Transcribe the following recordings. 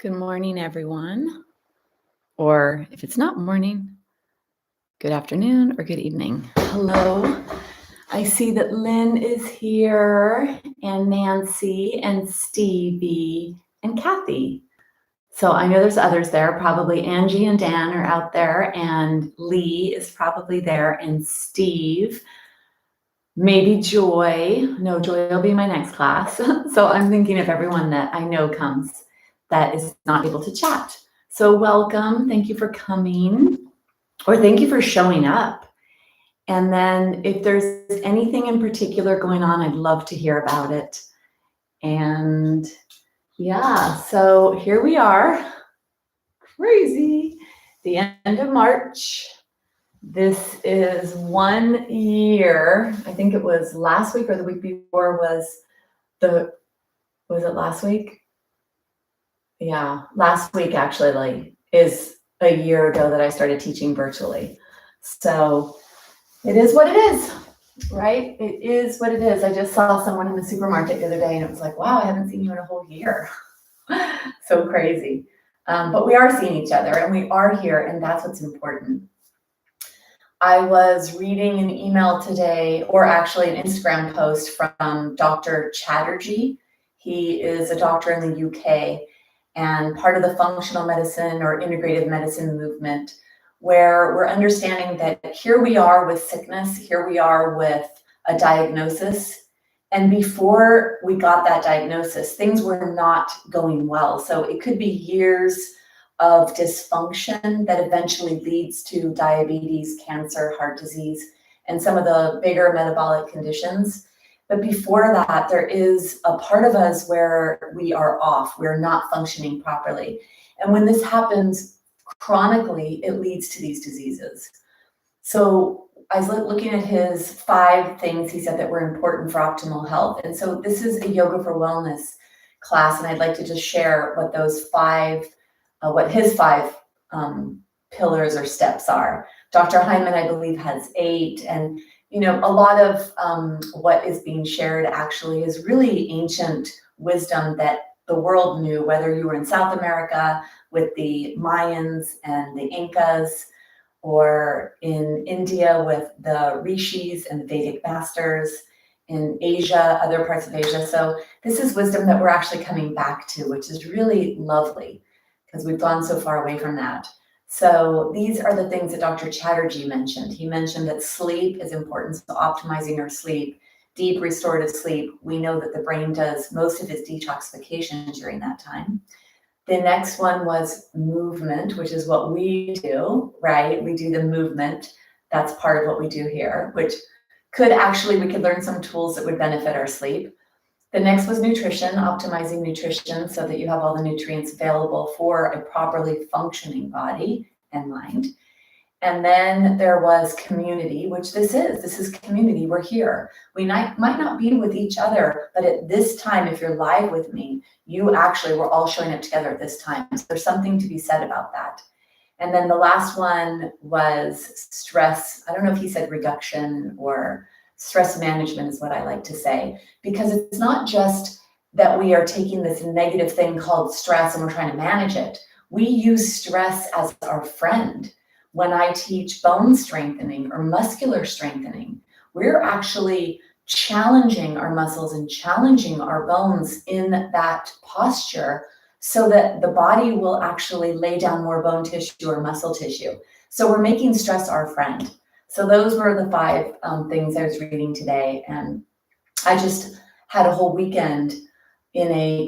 Good morning, everyone. Or if it's not morning, good afternoon or good evening. Hello. I see that Lynn is here, and Nancy, and Stevie, and Kathy. So I know there's others there. Probably Angie and Dan are out there, and Lee is probably there, and Steve. Maybe Joy. No, Joy will be my next class. So I'm thinking of everyone that I know comes that is not able to chat. So welcome. Thank you for coming, or thank you for showing up. And then if there's anything in particular going on, I'd love to hear about it. And yeah, so here we are. Crazy. The end of March. This is 1 year. I think it was last week or the week before was it last week? Yeah, last week actually is a year ago that I started teaching virtually. So it is what it is, right? It is what it is. I just saw someone in the supermarket the other day and it was like, wow, I haven't seen you in a whole year. So crazy. But we are seeing each other and we are here, and that's what's important. I was reading an email today, or actually an Instagram post from Dr. Chatterjee. He is a doctor in the UK and part of the functional medicine or integrative medicine movement, where we're understanding that here we are with sickness, here we are with a diagnosis. And before we got that diagnosis, things were not going well. So it could be years of dysfunction that eventually leads to diabetes, cancer, heart disease, and some of the bigger metabolic conditions. But before that, there is a part of us where we are off, we're not functioning properly. And when this happens chronically, it leads to these diseases. So I was looking at his 5 things he said that were important for optimal health. And so this is a Yoga for Wellness class, and I'd like to just share what those 5 what his 5 pillars or steps are. Dr. Hyman, I believe, has 8. And, you know, a lot of what is being shared actually is really ancient wisdom that the world knew, whether you were in South America with the Mayans and the Incas, or in India with the rishis and the Vedic masters, in Asia, other parts of Asia. So this is wisdom that we're actually coming back to, which is really lovely, because we've gone so far away from that. So these are the things that Dr. Chatterjee mentioned. He mentioned that sleep is important, so optimizing our sleep, deep restorative sleep. We know that the brain does most of its detoxification during that time. The next one was movement, which is what we do, right? We do the movement. That's part of what we do here, which we could learn some tools that would benefit our sleep. The next was nutrition, optimizing nutrition so that you have all the nutrients available for a properly functioning body and mind. And then there was community, which this is community. We're here. We might not be with each other, but at this time, if you're live with me, we're all showing up together at this time. So there's something to be said about that. And then the last one was stress. I don't know if he said reduction or stress management is what I like to say, because it's not just that we are taking this negative thing called stress and we're trying to manage it. We use stress as our friend. When I teach bone strengthening or muscular strengthening, we're actually challenging our muscles and challenging our bones in that posture so that the body will actually lay down more bone tissue or muscle tissue. So we're making stress our friend. So those were the 5 things I was reading today. And I just had a whole weekend in a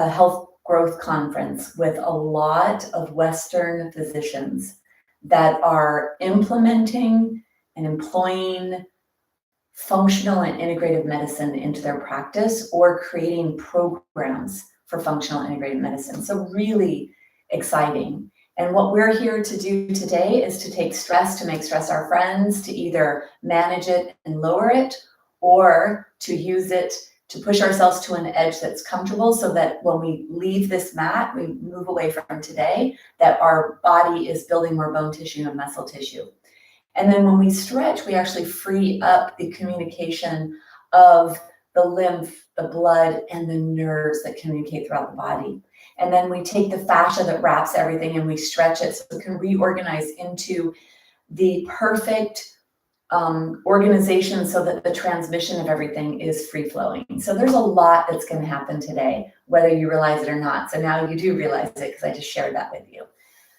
health growth conference with a lot of Western physicians that are implementing and employing functional and integrative medicine into their practice, or creating programs for functional and integrative medicine. So really exciting. And what we're here to do today is to take stress, to make stress our friends, to either manage it and lower it, or to use it to push ourselves to an edge that's comfortable, so that when we leave this mat, we move away from today, that our body is building more bone tissue and muscle tissue. And then when we stretch, we actually free up the communication of the lymph, the blood, and the nerves that communicate throughout the body. And then we take the fascia that wraps everything and we stretch it so it can reorganize into the perfect organization so that the transmission of everything is free flowing. So there's a lot that's going to happen today, whether you realize it or not. So now you do realize it because I just shared that with you.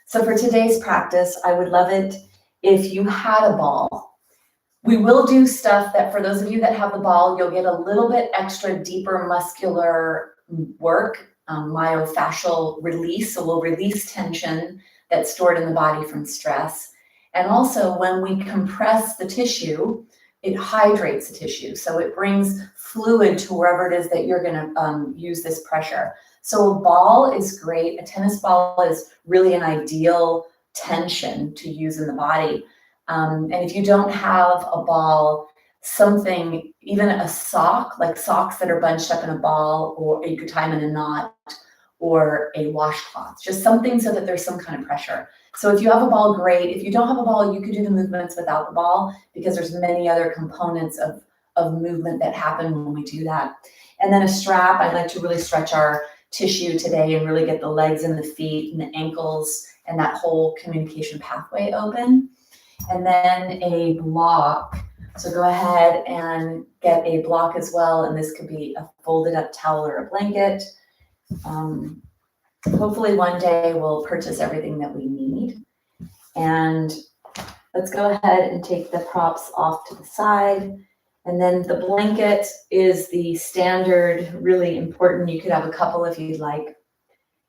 So for today's practice, I would love it if you had a ball. We will do stuff that for those of you that have the ball, you'll get a little bit extra deeper muscular work, myofascial release. So we'll release tension that's stored in the body from stress. And also when we compress the tissue, it hydrates the tissue. So it brings fluid to wherever it is that you're gonna use this pressure. So a ball is great. A tennis ball is really an ideal tension to use in the body. And if you don't have a ball, something, even a sock, like socks that are bunched up in a ball, or you could tie them in a knot, or a washcloth, just something so that there's some kind of pressure. So if you have a ball, great. If you don't have a ball, you could do the movements without the ball because there's many other components of movement that happen when we do that. And then a strap, I'd like to really stretch our tissue today and really get the legs and the feet and the ankles and that whole communication pathway open. And then a block. So go ahead and get a block as well. And this could be a folded up towel or a blanket. Hopefully one day we'll purchase everything that we need. And let's go ahead and take the props off to the side. And then the blanket is the standard, really important. You could have a couple if you'd like.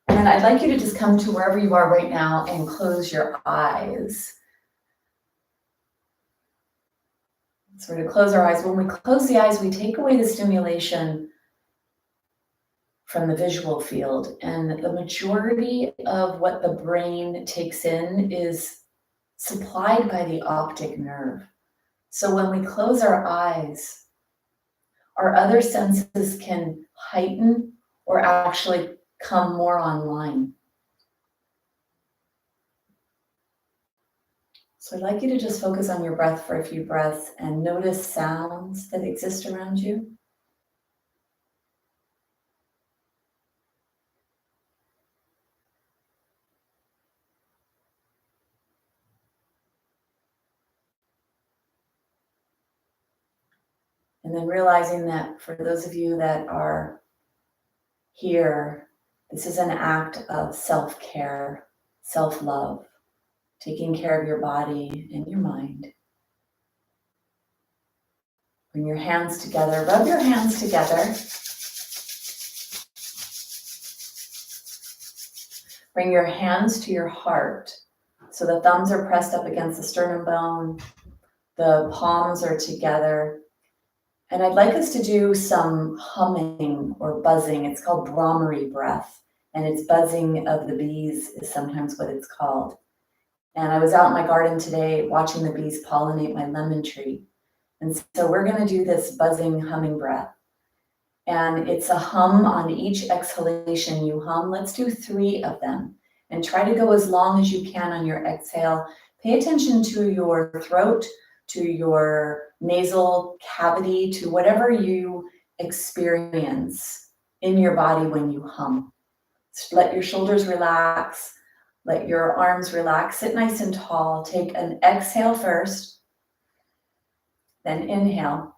And then I'd like you to just come to wherever you are right now and close your eyes. So we're going to close our eyes. When we close the eyes, we take away the stimulation from the visual field. And the majority of what the brain takes in is supplied by the optic nerve. So when we close our eyes, our other senses can heighten or actually come more online. So I'd like you to just focus on your breath for a few breaths and notice sounds that exist around you. And then realizing that for those of you that are here, this is an act of self-care, self-love, taking care of your body and your mind. Bring your hands together, rub your hands together. Bring your hands to your heart. So the thumbs are pressed up against the sternum bone, the palms are together. And I'd like us to do some humming or buzzing. It's called Brahmari breath, and it's buzzing of the bees is sometimes what it's called. And I was out in my garden today watching the bees pollinate my lemon tree. And so we're going to do this buzzing humming breath. And it's a hum on each exhalation you hum. Let's do 3 of them and try to go as long as you can on your exhale. Pay attention to your throat, to your nasal cavity, to whatever you experience in your body when you hum. Let your shoulders relax. Let your arms relax. Sit nice and tall. Take an exhale first, then inhale.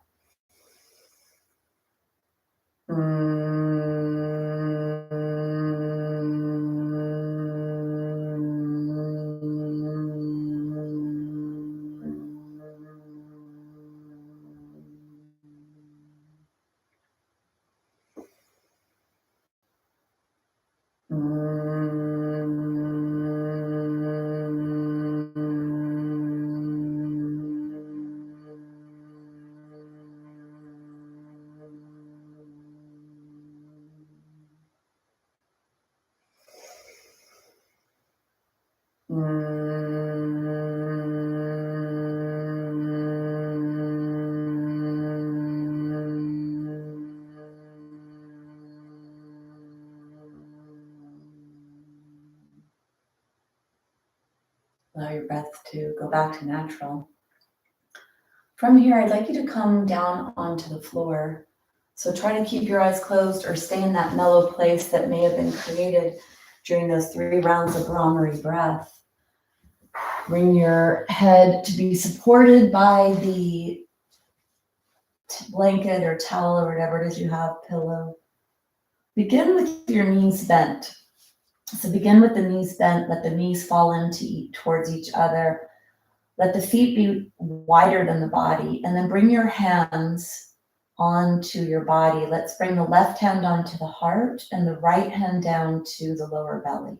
Allow your breath to go back to natural. From here, I'd like you to come down onto the floor. So try to keep your eyes closed or stay in that mellow place that may have been created during those 3 rounds of Brahmari breath. Bring your head to be supported by the blanket or towel or whatever it is you have, pillow. Begin with your knees bent. So begin with the knees bent, let the knees fall towards each other. Let the feet be wider than the body, and then bring your hands onto your body. Let's bring the left hand onto the heart and the right hand down to the lower belly.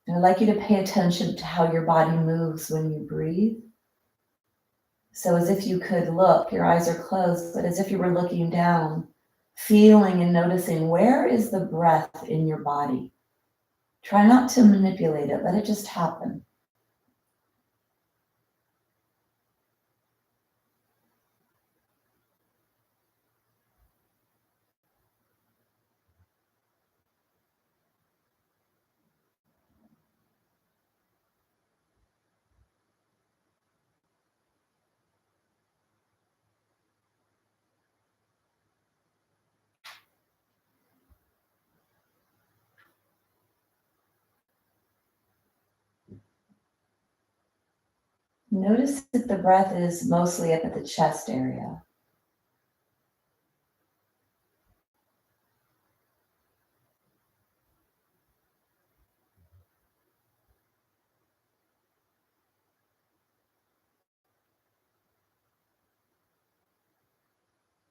And I'd like you to pay attention to how your body moves when you breathe. So as if you could look, your eyes are closed, but as if you were looking down, feeling and noticing, where is the breath in your body? Try not to manipulate it, let it just happen. Notice that the breath is mostly up at the chest area.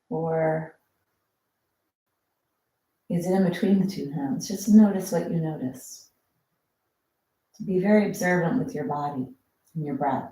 Or is it in between the two hands? Just notice what you notice. Be very observant with your body and your breath.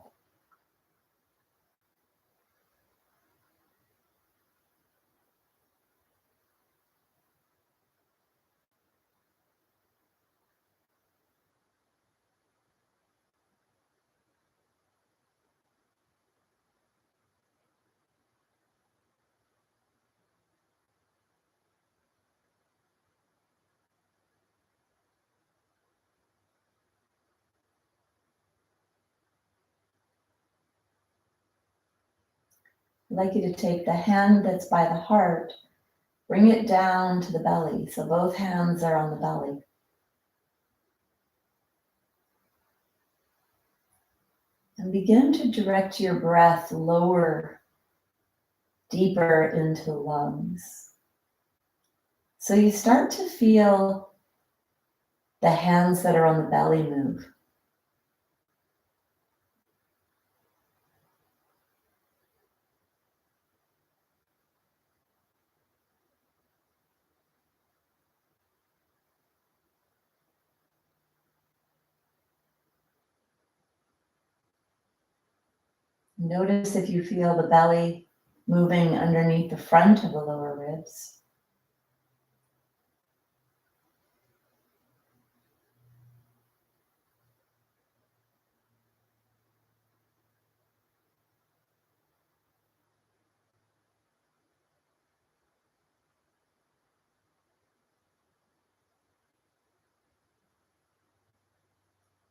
I'd like you to take the hand that's by the heart, bring it down to the belly. So both hands are on the belly. And begin to direct your breath lower, deeper into the lungs. So you start to feel the hands that are on the belly move. Notice if you feel the belly moving underneath the front of the lower ribs.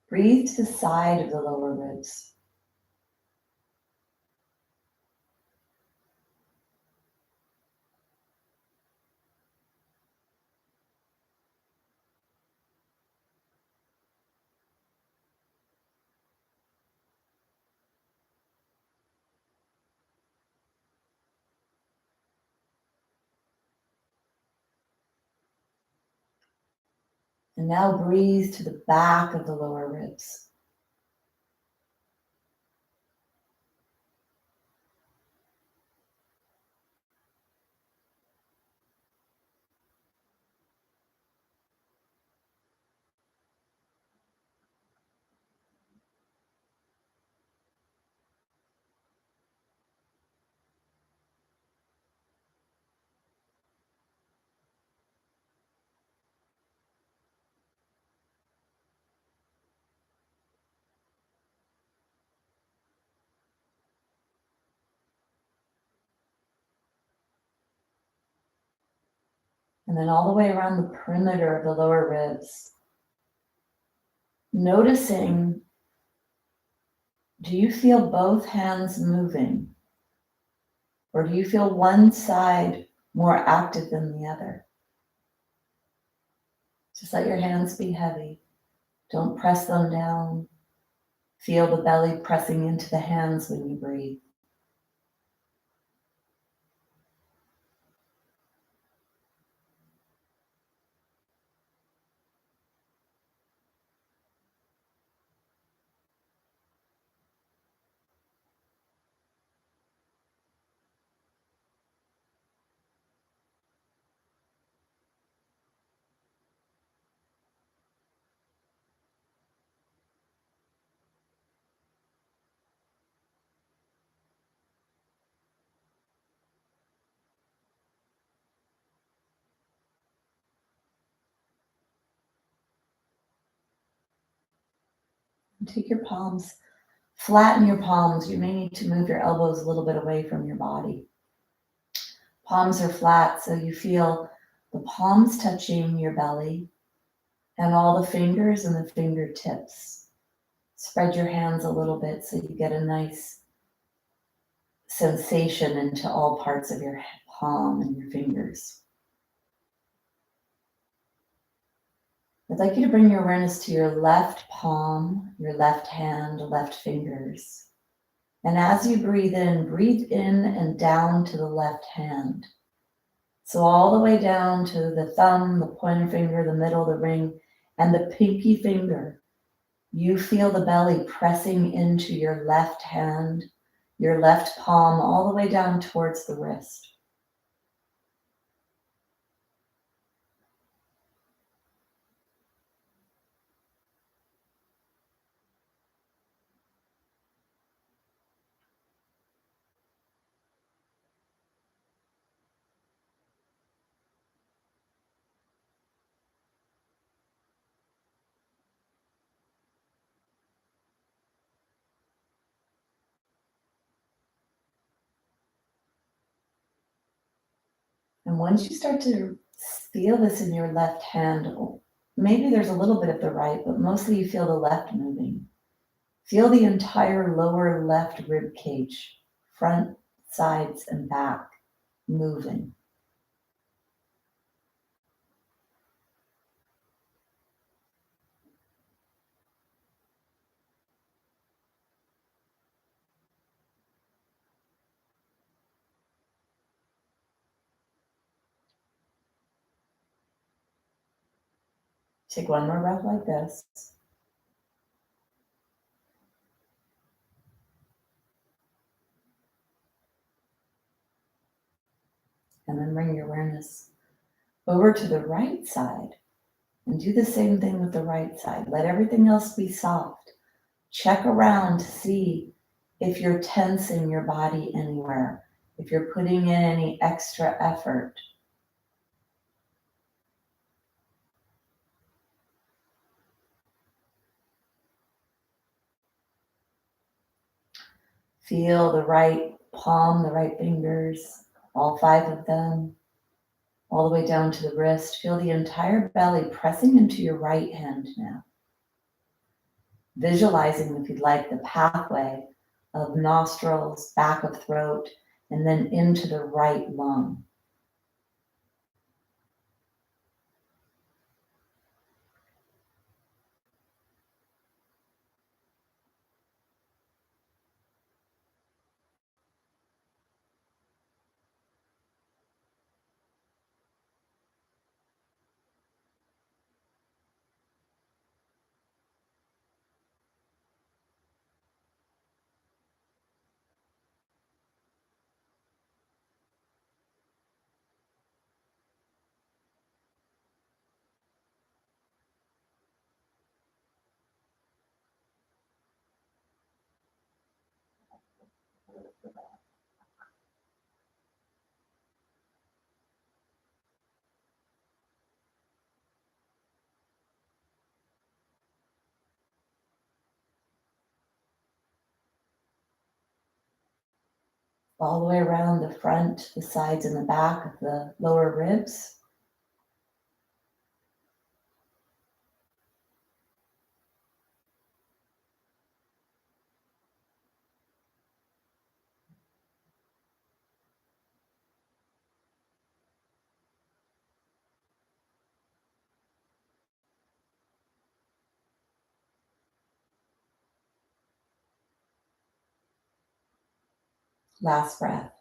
Breathe to the side of the lower ribs. And now breathe to the back of the lower ribs. And then all the way around the perimeter of the lower ribs. Noticing, do you feel both hands moving? Or do you feel one side more active than the other? Just let your hands be heavy. Don't press them down. Feel the belly pressing into the hands when you breathe. Take your palms, flatten your palms. You may need to move your elbows a little bit away from your body. Palms are flat, so you feel the palms touching your belly and all the fingers and the fingertips. Spread your hands a little bit so you get a nice sensation into all parts of your palm and your fingers. I'd like you to bring your awareness to your left palm, your left hand, left fingers. And as you breathe in and down to the left hand. So all the way down to the thumb, the pointer finger, the middle, the ring, and the pinky finger. You feel the belly pressing into your left hand, your left palm, all the way down towards the wrist. And once you start to feel this in your left hand, maybe there's a little bit of the right, but mostly you feel the left moving. Feel the entire lower left rib cage, front, sides, and back moving. Take one more breath like this. And then bring your awareness over to the right side and do the same thing with the right side. Let everything else be soft. Check around to see if you're tensing your body anywhere, if you're putting in any extra effort. Feel the right palm, the right fingers, all 5 of them, all the way down to the wrist. Feel the entire belly pressing into your right hand now. Visualizing, if you'd like, the pathway of nostrils, back of throat, and then into the right lung. All the way around the front, the sides, and the back of the lower ribs. Last breath.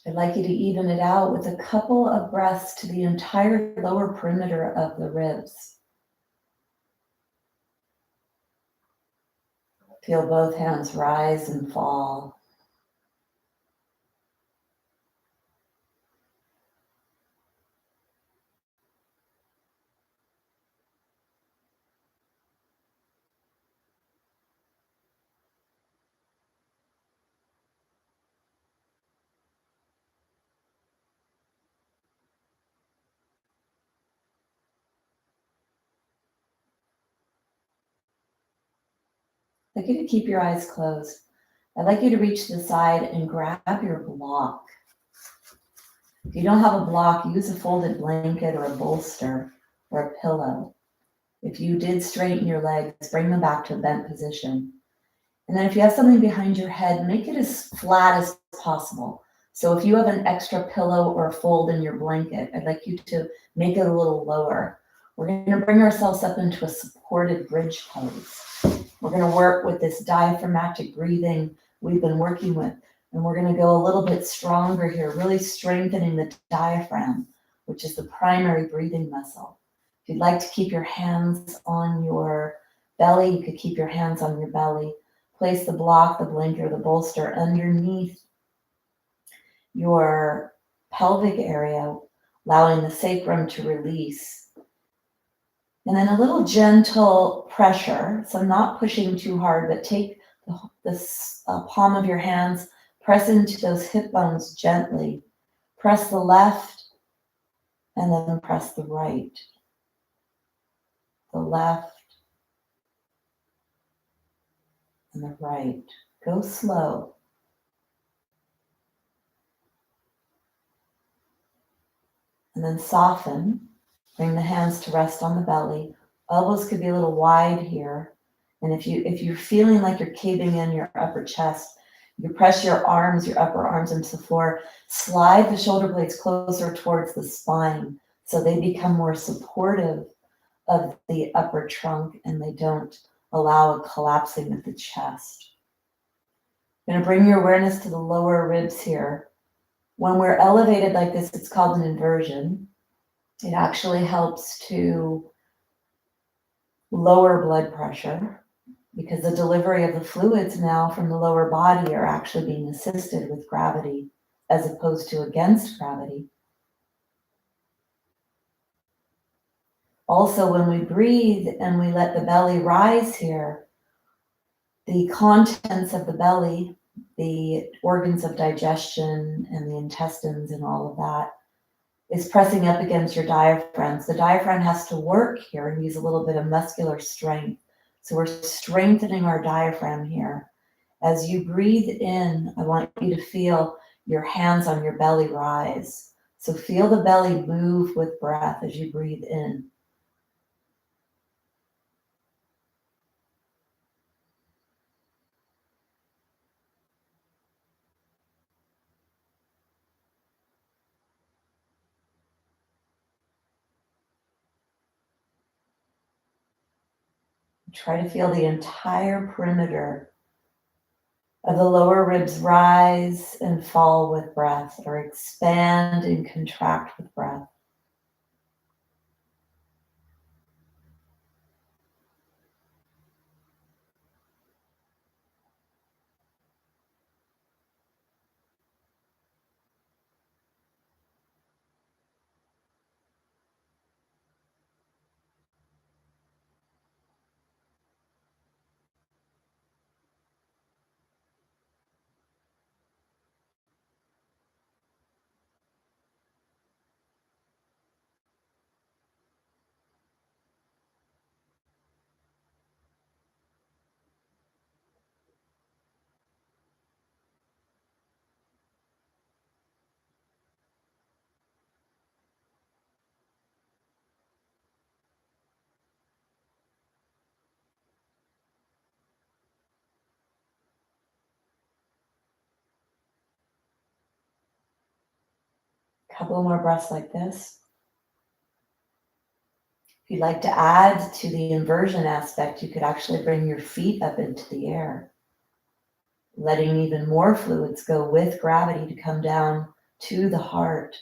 I'd like you to even it out with a couple of breaths to the entire lower perimeter of the ribs. Feel both hands rise and fall. I'd like you to keep your eyes closed. I'd like you to reach to the side and grab your block. If you don't have a block, use a folded blanket or a bolster or a pillow. If you did straighten your legs, bring them back to a bent position. And then if you have something behind your head, make it as flat as possible. So if you have an extra pillow or a fold in your blanket, I'd like you to make it a little lower. We're going to bring ourselves up into a supported bridge pose. We're going to work with this diaphragmatic breathing we've been working with. And we're going to go a little bit stronger here, really strengthening the diaphragm, which is the primary breathing muscle. If you'd like to keep your hands on your belly, you could keep your hands on your belly. Place the block, the blanket, or the bolster underneath your pelvic area, allowing the sacrum to release. And then a little gentle pressure, so not pushing too hard, but take the palm of your hands, press into those hip bones gently. Press the left, and then press the right. The left, and the right. Go slow. And then soften. Bring the hands to rest on the belly. Elbows could be a little wide here. And if you're feeling like you're caving in your upper chest, you press your arms, your upper arms into the floor. Slide the shoulder blades closer towards the spine so they become more supportive of the upper trunk and they don't allow a collapsing of the chest. You're going to bring your awareness to the lower ribs here. When we're elevated like this, it's called an inversion. It actually helps to lower blood pressure because the delivery of the fluids now from the lower body are actually being assisted with gravity as opposed to against gravity. Also, when we breathe and we let the belly rise here, the contents of the belly, the organs of digestion and the intestines and all of that, is pressing up against your diaphragm. So the diaphragm has to work here and use a little bit of muscular strength. So we're strengthening our diaphragm here. As you breathe in, I want you to feel your hands on your belly rise. So feel the belly move with breath as you breathe in. Try to feel the entire perimeter of the lower ribs rise and fall with breath, or expand and contract with breath. A couple more breaths like this. If you'd like to add to the inversion aspect, you could actually bring your feet up into the air, letting even more fluids go with gravity to come down to the heart.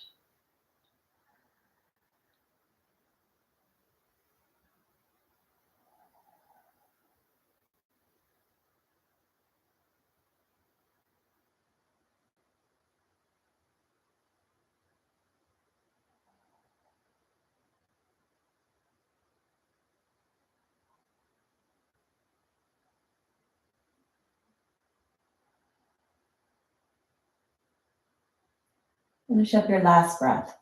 Finish up your last breath.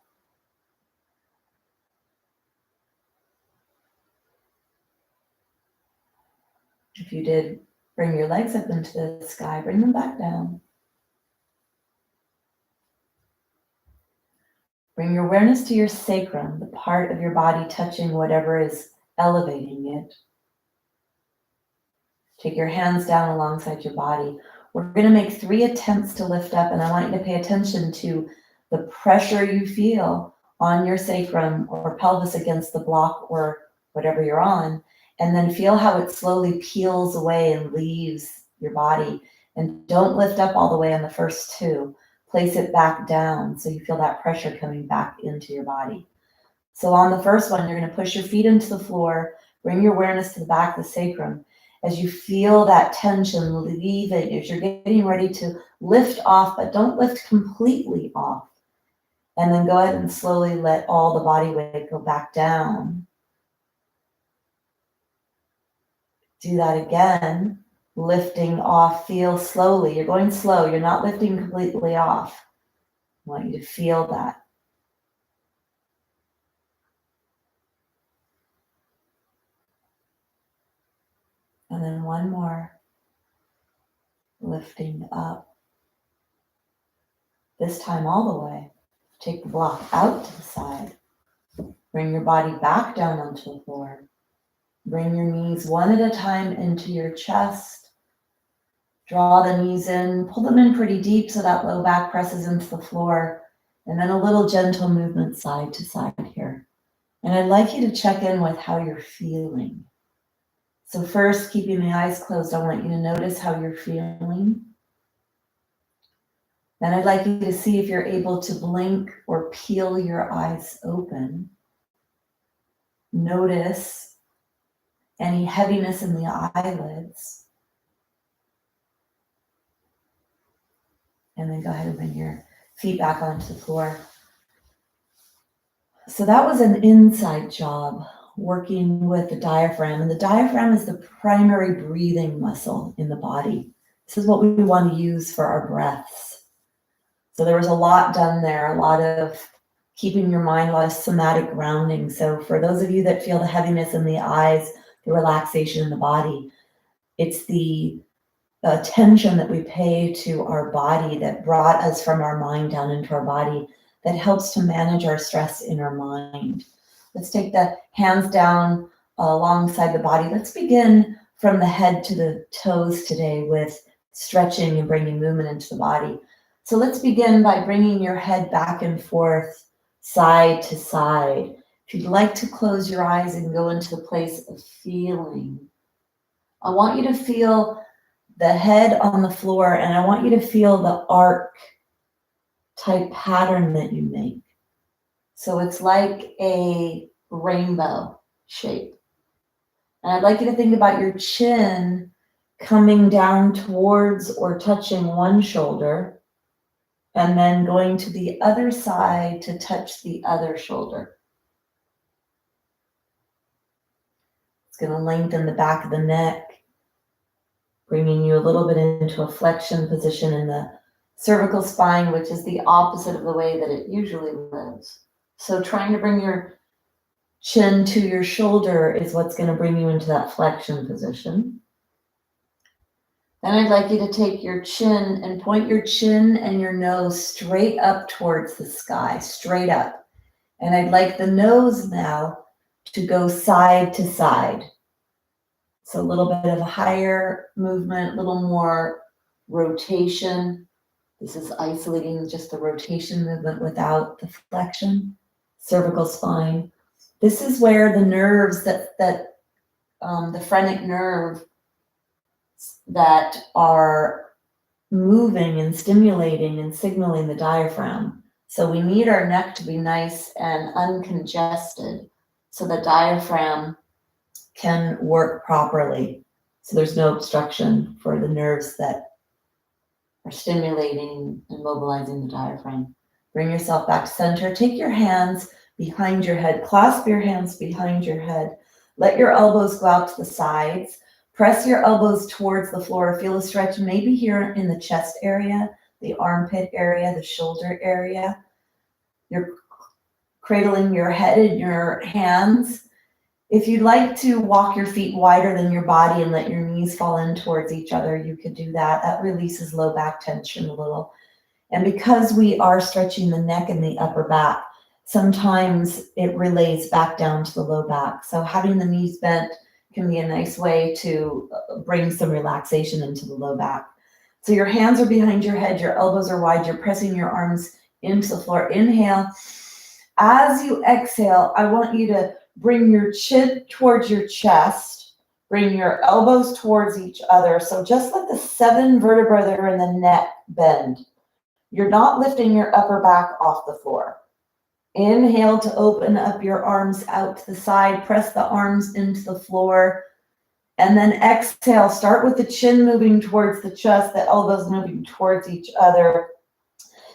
If you did bring your legs up into the sky, bring them back down. Bring your awareness to your sacrum, the part of your body touching whatever is elevating it. Take your hands down alongside your body. We're going to make 3 attempts to lift up, and I want you to pay attention to the pressure you feel on your sacrum or pelvis against the block or whatever you're on, and then feel how it slowly peels away and leaves your body. And don't lift up all the way on the first 2. Place it back down so you feel that pressure coming back into your body. So on the first one, you're going to push your feet into the floor, bring your awareness to the back of the sacrum. As you feel that tension, leave it as you're getting ready to lift off, but don't lift completely off. And then go ahead and slowly let all the body weight go back down. Do that again, lifting off, feel slowly. You're going slow, you're not lifting completely off. I want you to feel that. And then one more, lifting up. This time all the way. Take the block out to the side. Bring your body back down onto the floor. Bring your knees one at a time into your chest. Draw the knees in, pull them in pretty deep so that low back presses into the floor. And then a little gentle movement side to side here. And I'd like you to check in with how you're feeling. So first, keeping the eyes closed, I want you to notice how you're feeling. Then I'd like you to see if you're able to blink or peel your eyes open. Notice any heaviness in the eyelids. And then go ahead and bring your feet back onto the floor. So that was an inside job, working with the diaphragm. And the diaphragm is the primary breathing muscle in the body. This is what we want to use for our breaths. So there was a lot done there, a lot of keeping your mind, a lot of somatic grounding. So for those of you that feel the heaviness in the eyes, the relaxation in the body, it's the attention that we pay to our body that brought us from our mind down into our body that helps to manage our stress in our mind. Let's take the hands down alongside the body. Let's begin from the head to the toes today with stretching and bringing movement into the body. So let's begin by bringing your head back and forth, side to side. If you'd like to close your eyes and go into the place of feeling, I want you to feel the head on the floor, and I want you to feel the arc type pattern that you make. So it's like a rainbow shape. And I'd like you to think about your chin coming down towards or touching one shoulder, and then going to the other side to touch the other shoulder. It's going to lengthen the back of the neck, bringing you a little bit into a flexion position in the cervical spine, which is the opposite of the way that it usually lives. So trying to bring your chin to your shoulder is what's going to bring you into that flexion position. Then I'd like you to take your chin and point your chin and your nose straight up towards the sky, straight up. And I'd like the nose now to go side to side. So a little bit of a higher movement, a little more rotation. This is isolating just the rotation movement without the flexion. Cervical spine. This is where the nerves the phrenic nerve that are moving and stimulating and signaling the diaphragm. So we need our neck to be nice and uncongested so the diaphragm can work properly. So there's no obstruction for the nerves that are stimulating and mobilizing the diaphragm. Bring yourself back to center. Take your hands behind your head. Clasp your hands behind your head. Let your elbows go out to the sides. Press your elbows towards the floor. Feel a stretch maybe here in the chest area, the armpit area, the shoulder area. You're cradling your head in your hands. If you'd like to walk your feet wider than your body and let your knees fall in towards each other, you could do that. That releases low back tension a little. And because we are stretching the neck and the upper back, sometimes it relays back down to the low back. So having the knees bent can be a nice way to bring some relaxation into the low back. So your hands are behind your head, your elbows are wide, you're pressing your arms into the floor. Inhale. As you exhale, I want you to bring your chin towards your chest, bring your elbows towards each other. So just let the 7 vertebrae that are in the neck bend. You're not lifting your upper back off the floor. Inhale to open up your arms out to the side, press the arms into the floor, and then exhale. Start with the chin moving towards the chest, the elbows moving towards each other.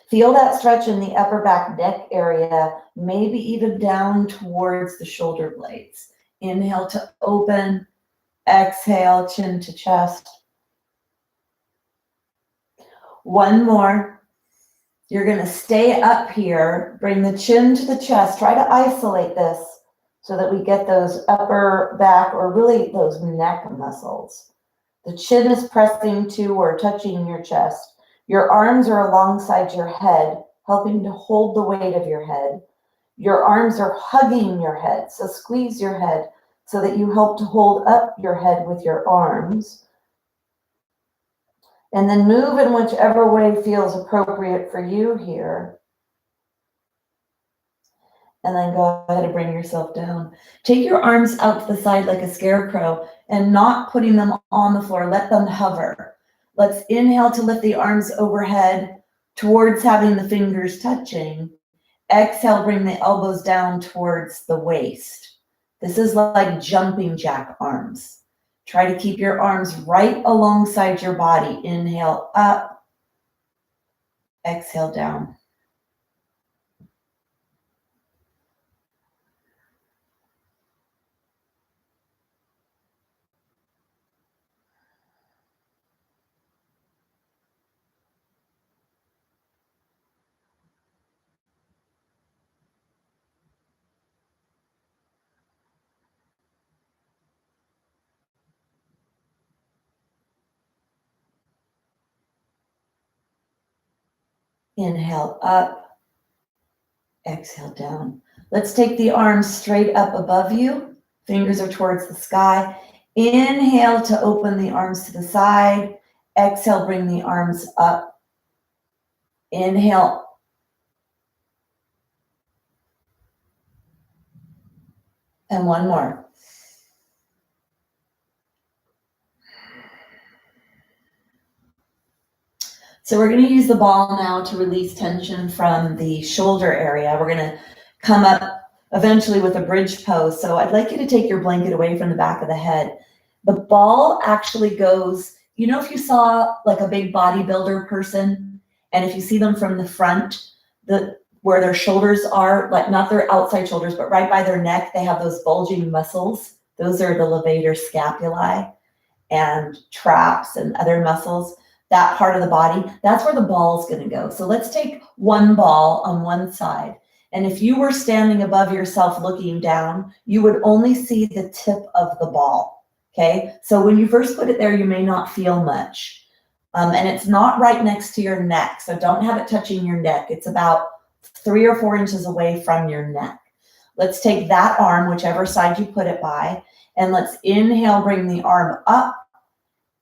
Feel that stretch in the upper back neck area, maybe even down towards the shoulder blades. Inhale to open, exhale, chin to chest. One more. You're going to stay up here, bring the chin to the chest, try to isolate this so that we get those upper back or really those neck muscles. The chin is pressing to or touching your chest. Your arms are alongside your head, helping to hold the weight of your head. Your arms are hugging your head, so squeeze your head so that you help to hold up your head with your arms. And then move in whichever way feels appropriate for you here. And then go ahead and bring yourself down. Take your arms out to the side like a scarecrow and not putting them on the floor. Let them hover. Let's inhale to lift the arms overhead towards having the fingers touching. Exhale, bring the elbows down towards the waist. This is like jumping jack arms. Try to keep your arms right alongside your body. Inhale up, exhale down. Inhale up, exhale down. Let's take the arms straight up above you. Fingers are towards the sky. Inhale to open the arms to the side. Exhale, bring the arms up. Inhale. And one more. So we're going to use the ball now to release tension from the shoulder area. We're going to come up eventually with a bridge pose. So I'd like you to take your blanket away from the back of the head. The ball actually goes, you know, if you saw like a big bodybuilder person, and if you see them from the front, where their shoulders are, like not their outside shoulders, but right by their neck, they have those bulging muscles. Those are the levator scapulae and traps and other muscles. That part of the body, that's where the ball is going to go. So let's take one ball on one side. And if you were standing above yourself looking down, you would only see the tip of the ball. Okay. So when you first put it there, you may not feel much. And it's not right next to your neck. So don't have it touching your neck. It's about 3 or 4 inches away from your neck. Let's take that arm, whichever side you put it by, and let's inhale, bring the arm up.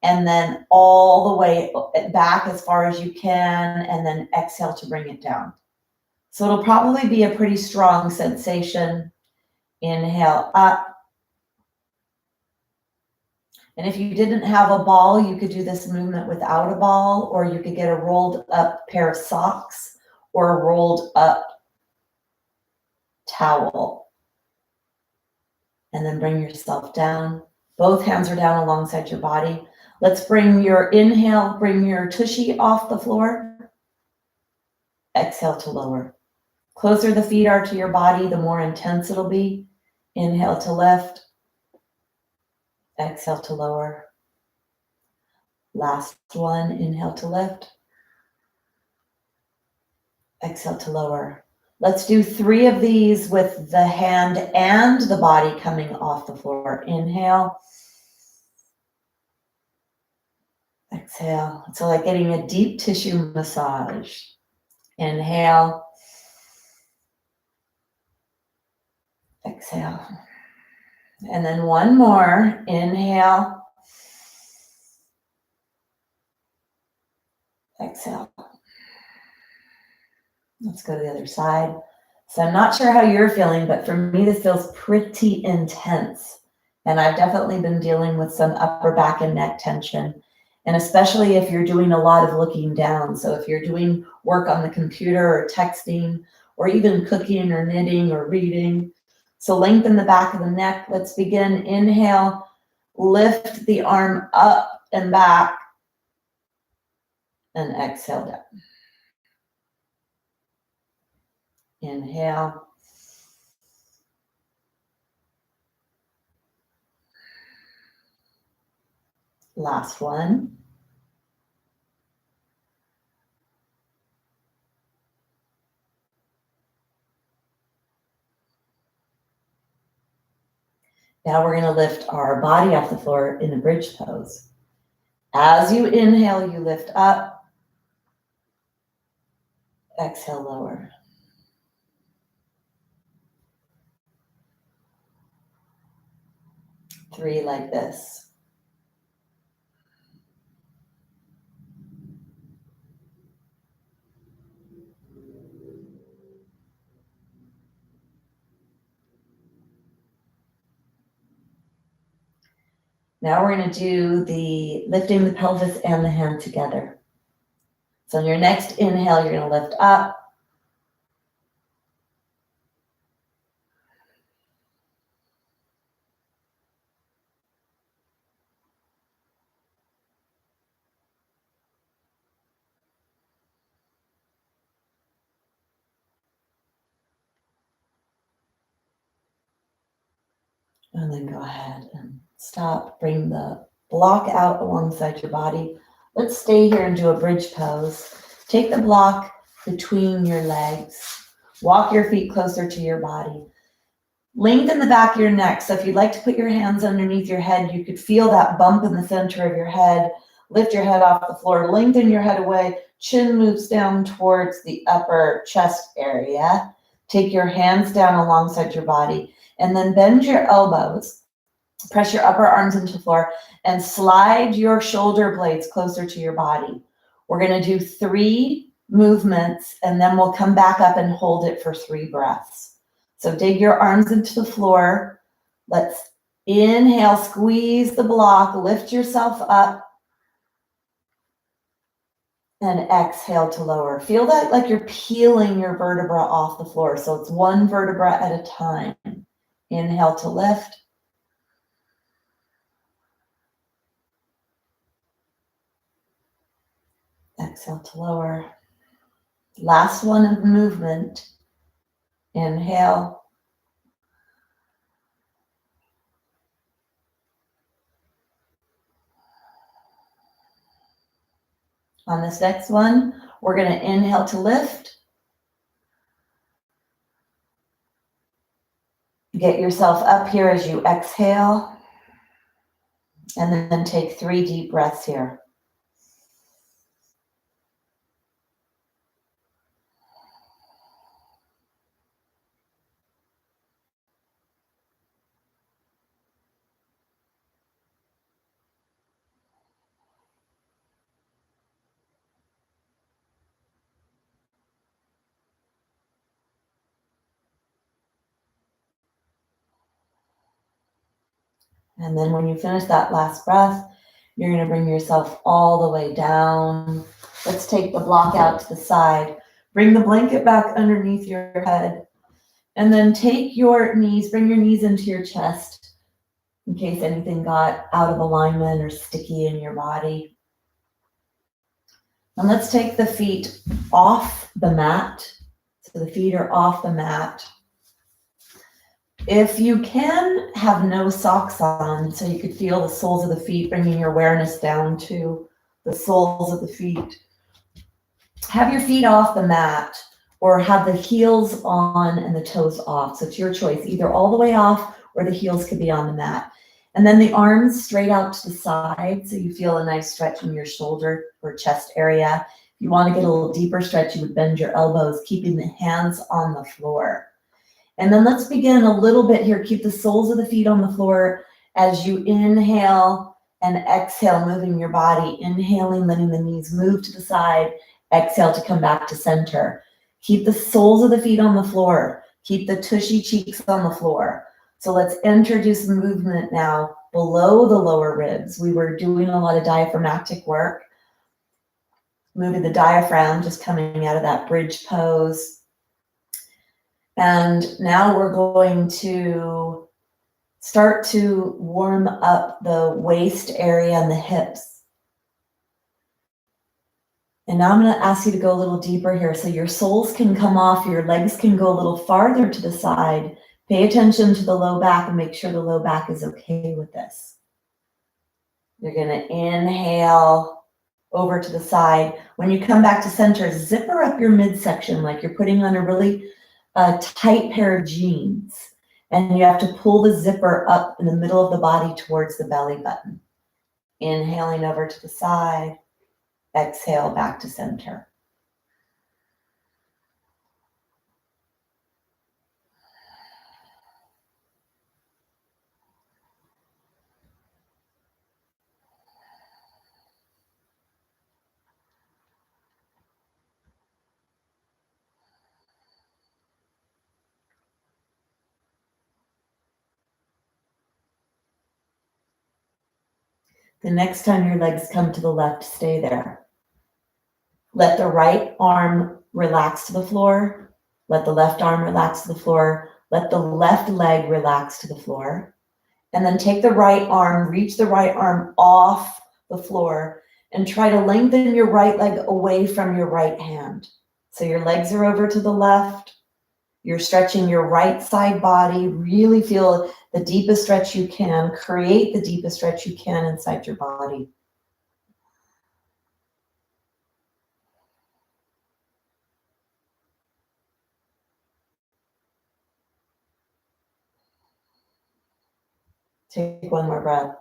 And then all the way back as far as you can, and then exhale to bring it down. So it'll probably be a pretty strong sensation. Inhale up. And if you didn't have a ball, you could do this movement without a ball, or you could get a rolled up pair of socks or a rolled up towel. And then bring yourself down. Both hands are down alongside your body. Let's bring your inhale, bring your tushy off the floor. Exhale to lower. Closer the feet are to your body, the more intense it'll be. Inhale to lift. Exhale to lower. Last one, inhale to lift. Exhale to lower. Let's do 3 of these with the hand and the body coming off the floor. Inhale. Exhale. It's like getting a deep tissue massage. Inhale. Exhale. And then one more. Inhale. Exhale. Let's go to the other side. So I'm not sure how you're feeling, but for me, this feels pretty intense. And I've definitely been dealing with some upper back and neck tension. And especially if you're doing a lot of looking down. So if you're doing work on the computer or texting, or even cooking or knitting or reading. So lengthen the back of the neck. Let's begin. Inhale, lift the arm up and back. And exhale down. Inhale. Last one. Now we're going to lift our body off the floor in a bridge pose. As you inhale, you lift up. Exhale, lower. Three like this. Now we're going to do the lifting the pelvis and the hand together. So on your next inhale, you're going to lift up. And then go ahead and stop. Bring the block out alongside your body. Let's stay here and do a bridge pose. Take the block between your legs. Walk your feet closer to your body. Lengthen the back of your neck. So if you'd like to put your hands underneath your head, you could feel that bump in the center of your head. Lift your head off the floor. Lengthen your head away. Chin moves down towards the upper chest area. Take your hands down alongside your body. And then bend your elbows. Press your upper arms into the floor. And slide your shoulder blades closer to your body. We're going to do 3 movements. And then we'll come back up and hold it for 3 breaths. So dig your arms into the floor. Let's inhale, squeeze the block, lift yourself up, and exhale to lower. Feel that like you're peeling your vertebra off the floor. So it's 1 vertebra at a time. Inhale to lift. Exhale to lower. Last one of the movement. Inhale. On this next one, we're going to inhale to lift. Get yourself up here as you exhale. And then take 3 deep breaths here. And then when you finish that last breath, you're going to bring yourself all the way down. Let's take the block out to the side. Bring the blanket back underneath your head. And then take your knees, bring your knees into your chest in case anything got out of alignment or sticky in your body. And let's take the feet off the mat. So the feet are off the mat. If you can, have no socks on, so you could feel the soles of the feet, bringing your awareness down to the soles of the feet. Have your feet off the mat, or have the heels on and the toes off. So it's your choice, either all the way off or the heels could be on the mat. And then the arms straight out to the side, so you feel a nice stretch in your shoulder or chest area. If you want to get a little deeper stretch, you would bend your elbows, keeping the hands on the floor. And then let's begin a little bit here. Keep the soles of the feet on the floor as you inhale and exhale, moving your body. Inhaling, letting the knees move to the side. Exhale to come back to center. Keep the soles of the feet on the floor. Keep the tushy cheeks on the floor. So let's introduce movement now below the lower ribs. We were doing a lot of diaphragmatic work. Moving the diaphragm, just coming out of that bridge pose. And now we're going to start to warm up the waist area and the hips. And now I'm going to ask you to go a little deeper here so your soles can come off, your legs can go a little farther to the side. Pay attention to the low back and make sure the low back is okay with this. You're going to inhale over to the side. When you come back to center, zipper up your midsection like you're putting on a really tight pair of jeans. And you have to pull the zipper up in the middle of the body towards the belly button. Inhaling over to the side. Exhale back to center. The next time your legs come to the left, stay there. Let the right arm relax to the floor. Let the left arm relax to the floor. Let the left leg relax to the floor. And then take the right arm, reach the right arm off the floor and try to lengthen your right leg away from your right hand. So your legs are over to the left. You're stretching your right side body. Really feel the deepest stretch you can. Create the deepest stretch you can inside your body. Take one more breath.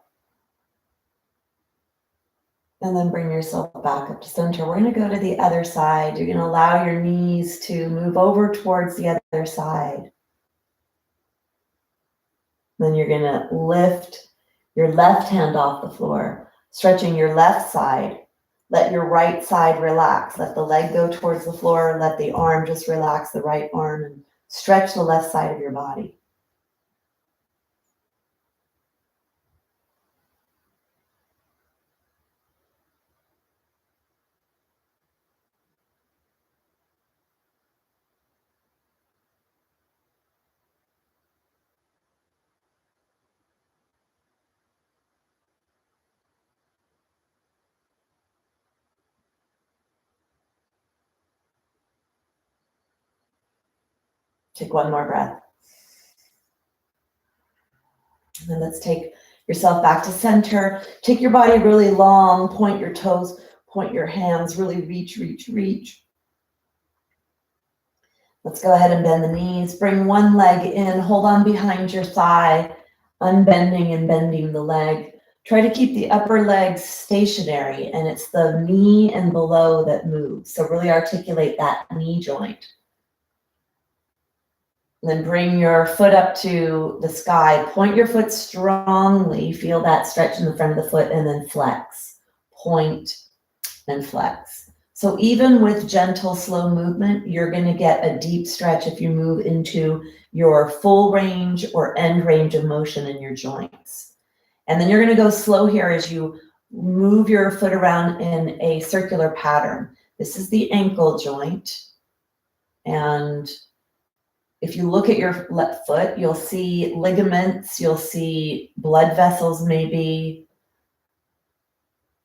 And then bring yourself back up to center. We're going to go to the other side. You're going to allow your knees to move over towards the other side. Then you're going to lift your left hand off the floor, stretching your left side. Let your right side relax. Let the leg go towards the floor. Let the arm just relax, the right arm, and stretch the left side of your body. Take one more breath. And then let's take yourself back to center. Take your body really long. Point your toes, point your hands. Really reach, reach, reach. Let's go ahead and bend the knees. Bring one leg in. Hold on behind your thigh. Unbending and bending the leg. Try to keep the upper leg stationary, and it's the knee and below that moves. So really articulate that knee joint. And then bring your foot up to the sky. Point your foot strongly. Feel that stretch in the front of the foot and then flex. Point and flex. So even with gentle, slow movement, you're going to get a deep stretch if you move into your full range or end range of motion in your joints. And then you're gonna go slow here as you move your foot around in a circular pattern. This is the ankle joint. And if you look at your left foot, you'll see ligaments, you'll see blood vessels maybe,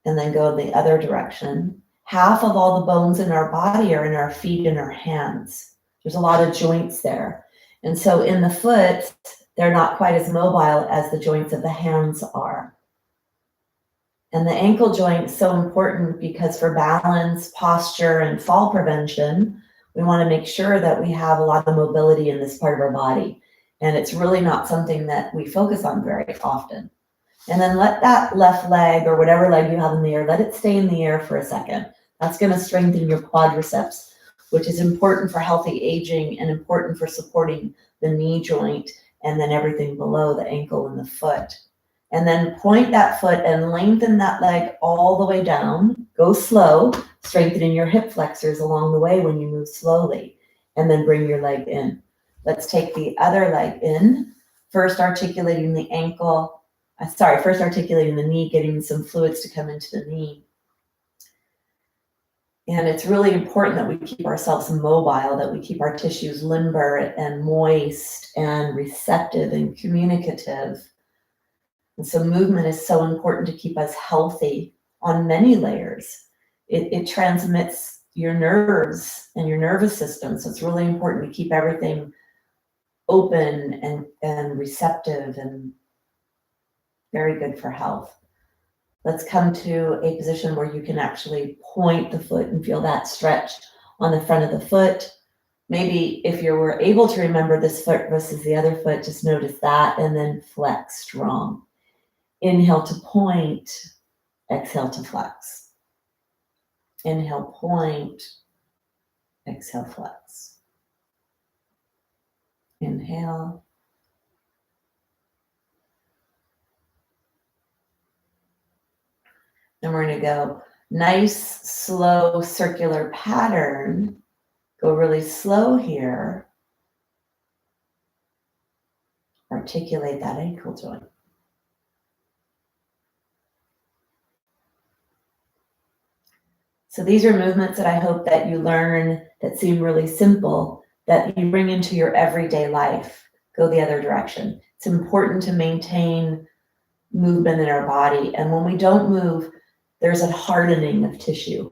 and then go the other direction. Half of all the bones in our body are in our feet and our hands. There's a lot of joints there. And so in the foot, they're not quite as mobile as the joints of the hands are. And the ankle joint is so important because for balance, posture, and fall prevention, we want to make sure that we have a lot of mobility in this part of our body. And it's really not something that we focus on very often. And then let that left leg or whatever leg you have in the air, let it stay in the air for a second. That's going to strengthen your quadriceps, which is important for healthy aging and important for supporting the knee joint and then everything below the ankle and the foot. And then point that foot and lengthen that leg all the way down. Go slow, strengthening your hip flexors along the way when you move slowly, and then bring your leg in. Let's take the other leg in, first articulating the ankle. First articulating the knee, getting some fluids to come into the knee. And it's really important that we keep ourselves mobile, that we keep our tissues limber and moist and receptive and communicative. And so movement is so important to keep us healthy on many layers. It transmits your nerves and your nervous system. So it's really important to keep everything open and receptive and very good for health. Let's come to a position where you can actually point the foot and feel that stretch on the front of the foot. Maybe if you were able to remember this foot versus the other foot, just notice that and then flex strong. Inhale to point, exhale to flex. Inhale, point, exhale, flex. Inhale. And we're going to go nice, slow, circular pattern. Go really slow here. Articulate that ankle joint. So these are movements that I hope that you learn that seem really simple, that you bring into your everyday life. Go the other direction. It's important to maintain movement in our body. And when we don't move, there's a hardening of tissue.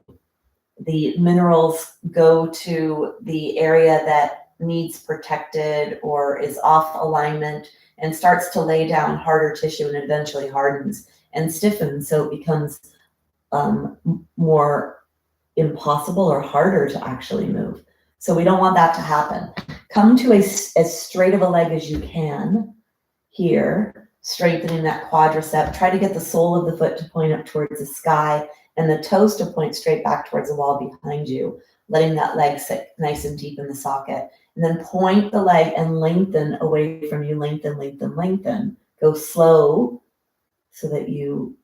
The minerals go to the area that needs protected or is off alignment and starts to lay down harder tissue and eventually hardens and stiffens. So it becomes more impossible or harder to actually move. So we don't want that to happen. Come to as straight of a leg as you can here, strengthening that quadricep. Try to get the sole of the foot to point up towards the sky and the toes to point straight back towards the wall behind you, letting that leg sit nice and deep in the socket. And then point the leg and lengthen away from you. Lengthen, lengthen, lengthen. Go slow so that you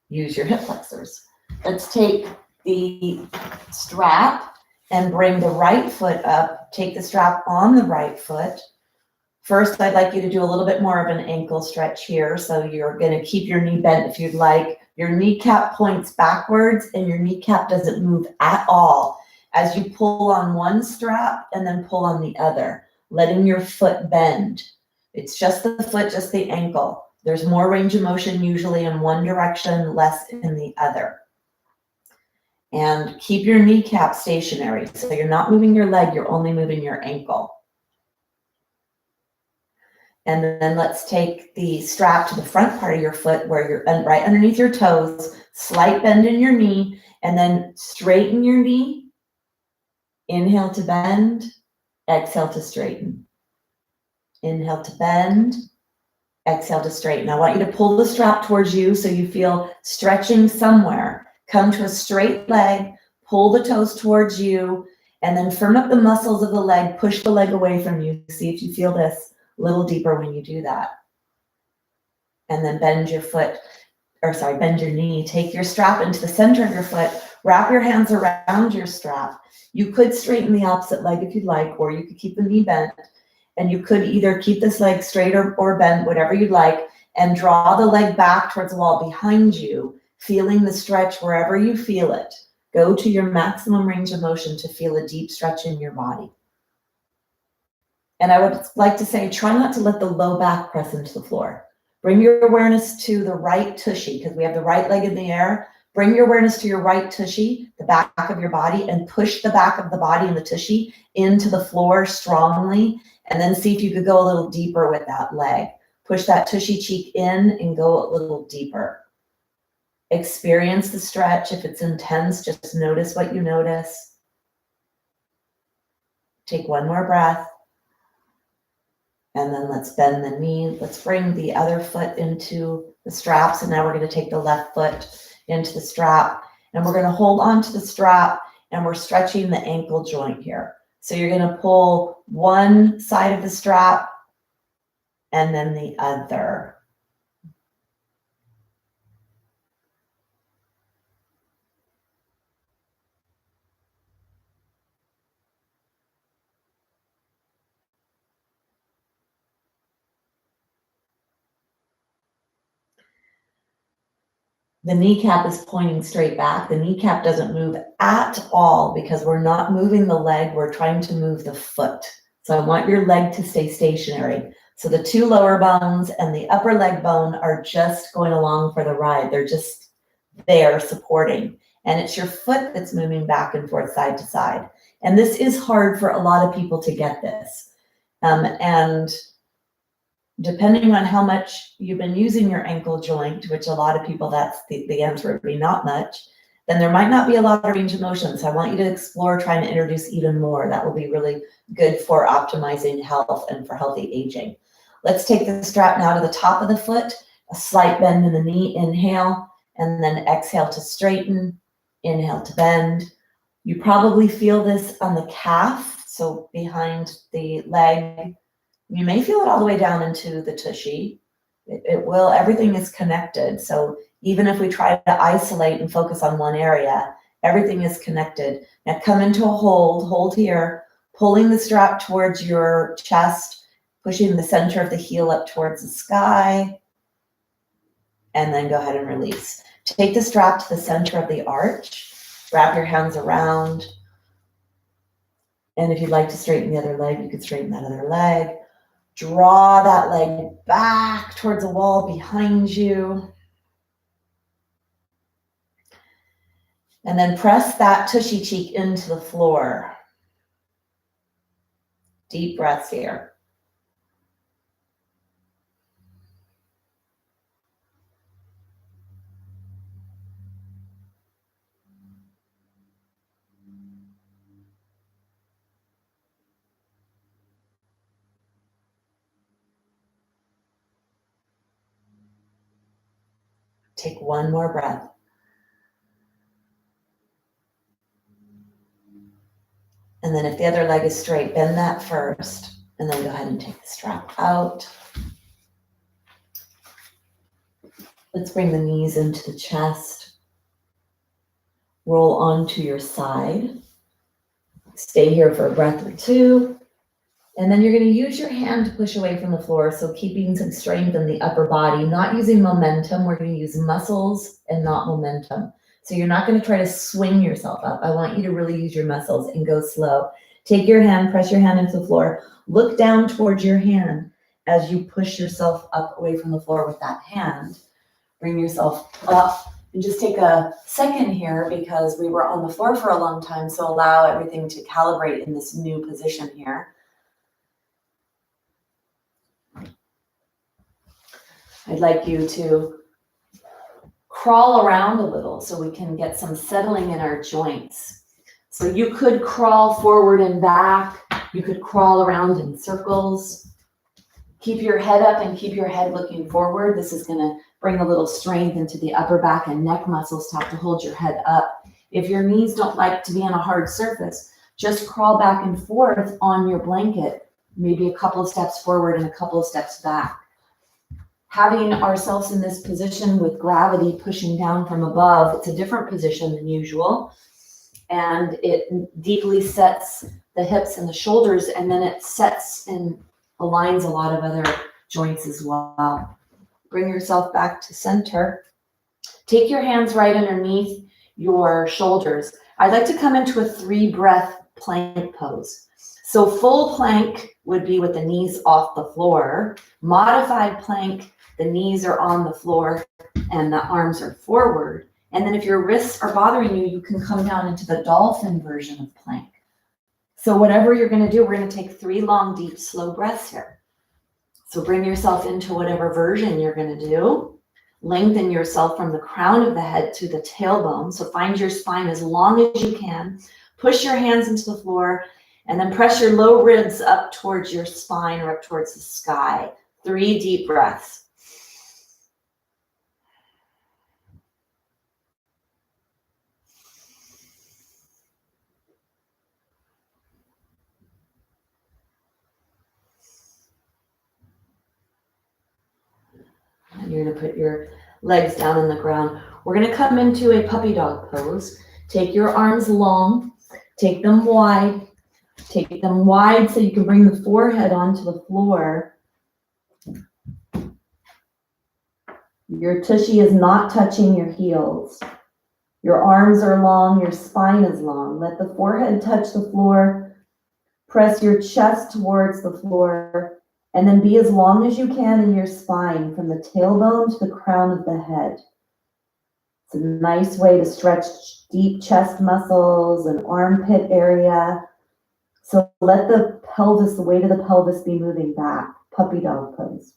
use your hip flexors. Let's take the strap and bring the right foot up. Take the strap on the right foot. First, I'd like you to do a little bit more of an ankle stretch here. So you're going to keep your knee bent if you'd like. Your kneecap points backwards and your kneecap doesn't move at all as you pull on one strap and then pull on the other, letting your foot bend. It's just the foot, just the ankle. There's more range of motion usually in one direction, less in the other. And keep your kneecap stationary. So you're not moving your leg, you're only moving your ankle. And then let's take the strap to the front part of your foot where you're right underneath your toes, slight bend in your knee, and then straighten your knee. Inhale to bend, exhale to straighten. Inhale to bend, exhale to straighten. I want you to pull the strap towards you so you feel stretching somewhere. Come to a straight leg, pull the toes towards you, and then firm up the muscles of the leg, push the leg away from you. See if you feel this a little deeper when you do that. And then bend your knee. Take your strap into the center of your foot, wrap your hands around your strap. You could straighten the opposite leg if you'd like, or you could keep the knee bent. And you could either keep this leg straight or bent, whatever you'd like, and draw the leg back towards the wall behind you, feeling the stretch wherever you feel it. Go to your maximum range of motion to feel a deep stretch in your body. And I would like to say, try not to let the low back press into the floor. Bring your awareness to the right tushy, because we have the right leg in the air. Bring your awareness to your right tushy, the back of your body, and push the back of the body and the tushy into the floor strongly. And then see if you could go a little deeper with that leg. Push that tushy cheek in and go a little deeper. Experience the stretch. If it's intense, just notice what you notice. Take one more breath. And then let's bend the knee. Let's bring the other foot into the straps. And now we're going to take the left foot into the strap. And we're going to hold on to the strap, and we're stretching the ankle joint here. So you're going to pull one side of the strap and then the other. The kneecap is pointing straight back. The kneecap doesn't move at all because we're not moving the leg. We're trying to move the foot. So I want your leg to stay stationary. So the two lower bones and the upper leg bone are just going along for the ride. They're just there supporting. And it's your foot that's moving back and forth, side to side. And this is hard for a lot of people to get this. And depending on how much you've been using your ankle joint, which a lot of people, that's the answer would be not much, then there might not be a lot of range of motion. So I want you to explore trying to introduce even more. That will be really good for optimizing health and for healthy aging. Let's take the strap now to the top of the foot, a slight bend in the knee, inhale, and then exhale to straighten, inhale to bend. You probably feel this on the calf, so behind the leg. You may feel it all the way down into the tushy. It will, everything is connected. So even if we try to isolate and focus on one area, everything is connected. Now come into a hold here, pulling the strap towards your chest, pushing the center of the heel up towards the sky, and then go ahead and release. Take the strap to the center of the arch, wrap your hands around, and if you'd like to straighten the other leg, you could straighten that other leg. Draw that leg back towards the wall behind you. And then press that tushy cheek into the floor. Deep breaths here. Take one more breath. And then if the other leg is straight, bend that first, and then go ahead and take the strap out. Let's bring the knees into the chest. Roll onto your side. Stay here for a breath or two. And then you're going to use your hand to push away from the floor. So keeping some strength in the upper body, not using momentum. We're going to use muscles and not momentum. So you're not going to try to swing yourself up. I want you to really use your muscles and go slow. Take your hand, press your hand into the floor. Look down towards your hand as you push yourself up away from the floor with that hand. Bring yourself up and just take a second here because we were on the floor for a long time. So allow everything to calibrate in this new position here. I'd like you to crawl around a little so we can get some settling in our joints. So you could crawl forward and back. You could crawl around in circles. Keep your head up and keep your head looking forward. This is going to bring a little strength into the upper back and neck muscles to have to hold your head up. If your knees don't like to be on a hard surface, just crawl back and forth on your blanket, maybe a couple of steps forward and a couple of steps back. Having ourselves in this position with gravity pushing down from above, it's a different position than usual. And it deeply sets the hips and the shoulders, and then it sets and aligns a lot of other joints as well. Bring yourself back to center. Take your hands right underneath your shoulders. I'd like to come into a 3-breath plank pose. So full plank would be with the knees off the floor. Modified plank, the knees are on the floor and the arms are forward. And then if your wrists are bothering you, you can come down into the dolphin version of plank. So whatever you're going to do, we're going to take 3 long, deep, slow breaths here. So bring yourself into whatever version you're going to do. Lengthen yourself from the crown of the head to the tailbone. So find your spine as long as you can. Push your hands into the floor and then press your low ribs up towards your spine or up towards the sky. 3 deep breaths. And you're going to put your legs down on the ground. We're going to come into a puppy dog pose. Take your arms long, take them wide so you can bring the forehead onto the floor. Your tushy is not touching your heels. Your arms are long, your spine is long. Let the forehead touch the floor. Press your chest towards the floor, and then be as long as you can in your spine from the tailbone to the crown of the head. It's a nice way to stretch deep chest muscles and armpit area. So let the pelvis, the weight of the pelvis be moving back. Puppy dog pose.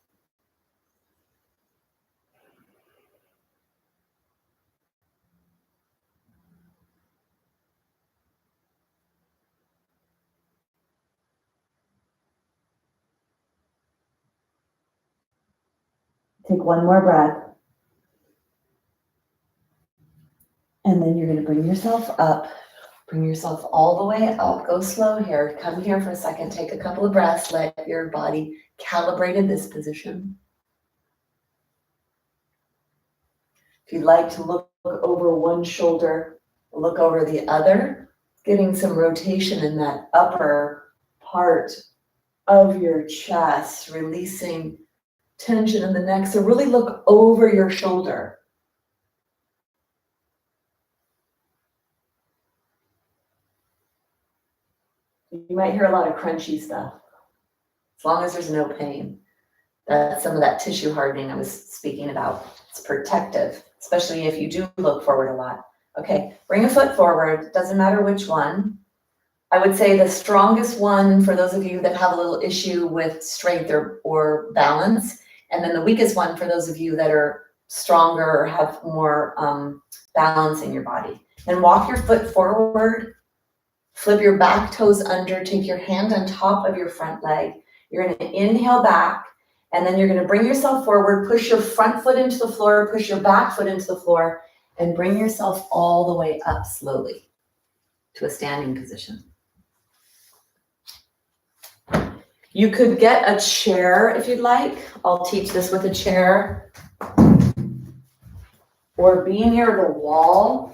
Take one more breath. And then you're going to bring yourself up. Bring yourself all the way up. Go slow here. Come here for a second. Take a couple of breaths. Let your body calibrate in this position. If you'd like to look over one shoulder, look over the other, getting some rotation in that upper part of your chest, releasing tension in the neck. So really look over your shoulder. You might hear a lot of crunchy stuff, as long as there's no pain. That's some of that tissue hardening I was speaking about. It's protective, especially if you do look forward a lot. Okay, bring a foot forward, doesn't matter which one. I would say the strongest one for those of you that have a little issue with strength or balance, and then the weakest one for those of you that are stronger or have more balance in your body. And walk your foot forward. Flip your back toes under, take your hand on top of your front leg. You're going to inhale back, and then you're going to bring yourself forward, push your front foot into the floor, push your back foot into the floor, and bring yourself all the way up slowly to a standing position. You could get a chair if you'd like. I'll teach this with a chair. Or be near the wall.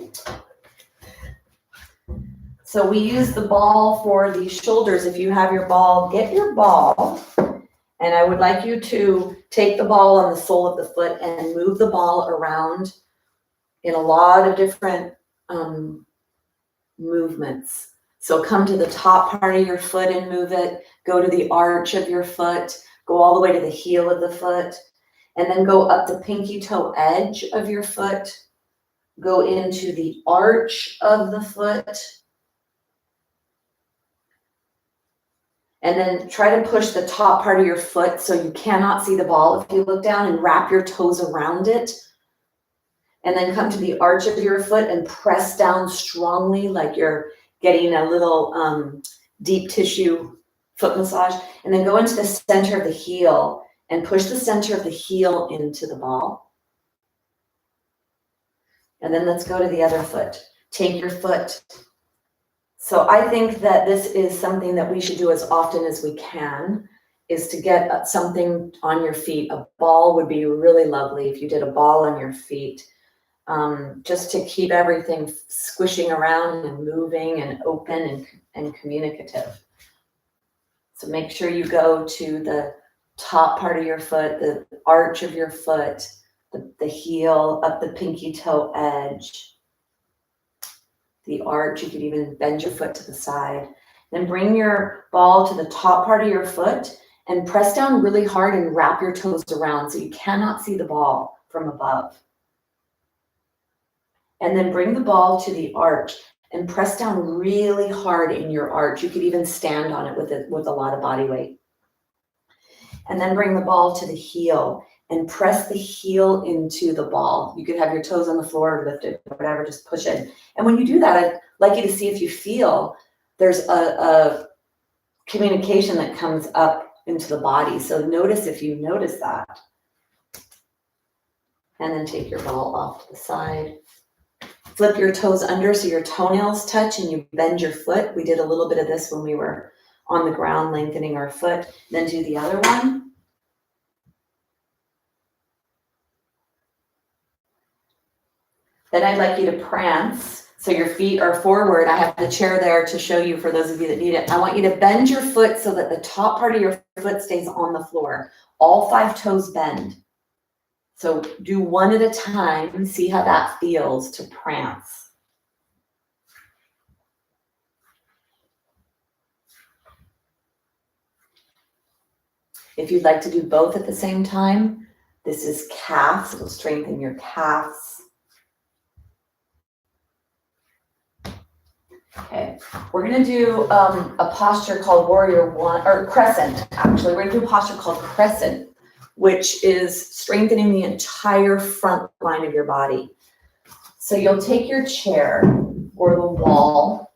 So we use the ball for the shoulders. If you have your ball, get your ball. And I would like you to take the ball on the sole of the foot and move the ball around in a lot of different movements. So come to the top part of your foot and move it. Go to the arch of your foot. Go all the way to the heel of the foot. And then go up the pinky toe edge of your foot. Go into the arch of the foot. And then try to push the top part of your foot so you cannot see the ball if you look down, and wrap your toes around it. And then come to the arch of your foot and press down strongly like you're getting a little deep tissue foot massage. And then go into the center of the heel and push the center of the heel into the ball. And then let's go to the other foot. Take your foot. So I think that this is something that we should do as often as we can, is to get something on your feet. A ball would be really lovely if you did a ball on your feet, just to keep everything squishing around and moving and open and communicative. So make sure you go to the top part of your foot, the arch of your foot, the heel up the pinky toe edge, the arch. You could even bend your foot to the side. Then bring your ball to the top part of your foot and press down really hard and wrap your toes around so you cannot see the ball from above. And then bring the ball to the arch and press down really hard in your arch. You could even stand on it with a lot of body weight. And then bring the ball to the heel and press the heel into the ball. You could have your toes on the floor or lifted, whatever, just push it. And when you do that, I'd like you to see if you feel there's a communication that comes up into the body. So notice if you notice that. And then take your ball off to the side. Flip your toes under so your toenails touch and you bend your foot. We did a little bit of this when we were on the ground, lengthening our foot. Then do the other one. Then I'd like you to prance. So your feet are forward. I have the chair there to show you for those of you that need it. I want you to bend your foot so that the top part of your foot stays on the floor. All 5 toes bend. So do one at a time and see how that feels to prance. If you'd like to do both at the same time, this is calves. It'll strengthen your calves. Okay, we're gonna do a posture called Warrior One, or Crescent, actually. We're gonna do a posture called Crescent, which is strengthening the entire front line of your body. So you'll take your chair or the wall,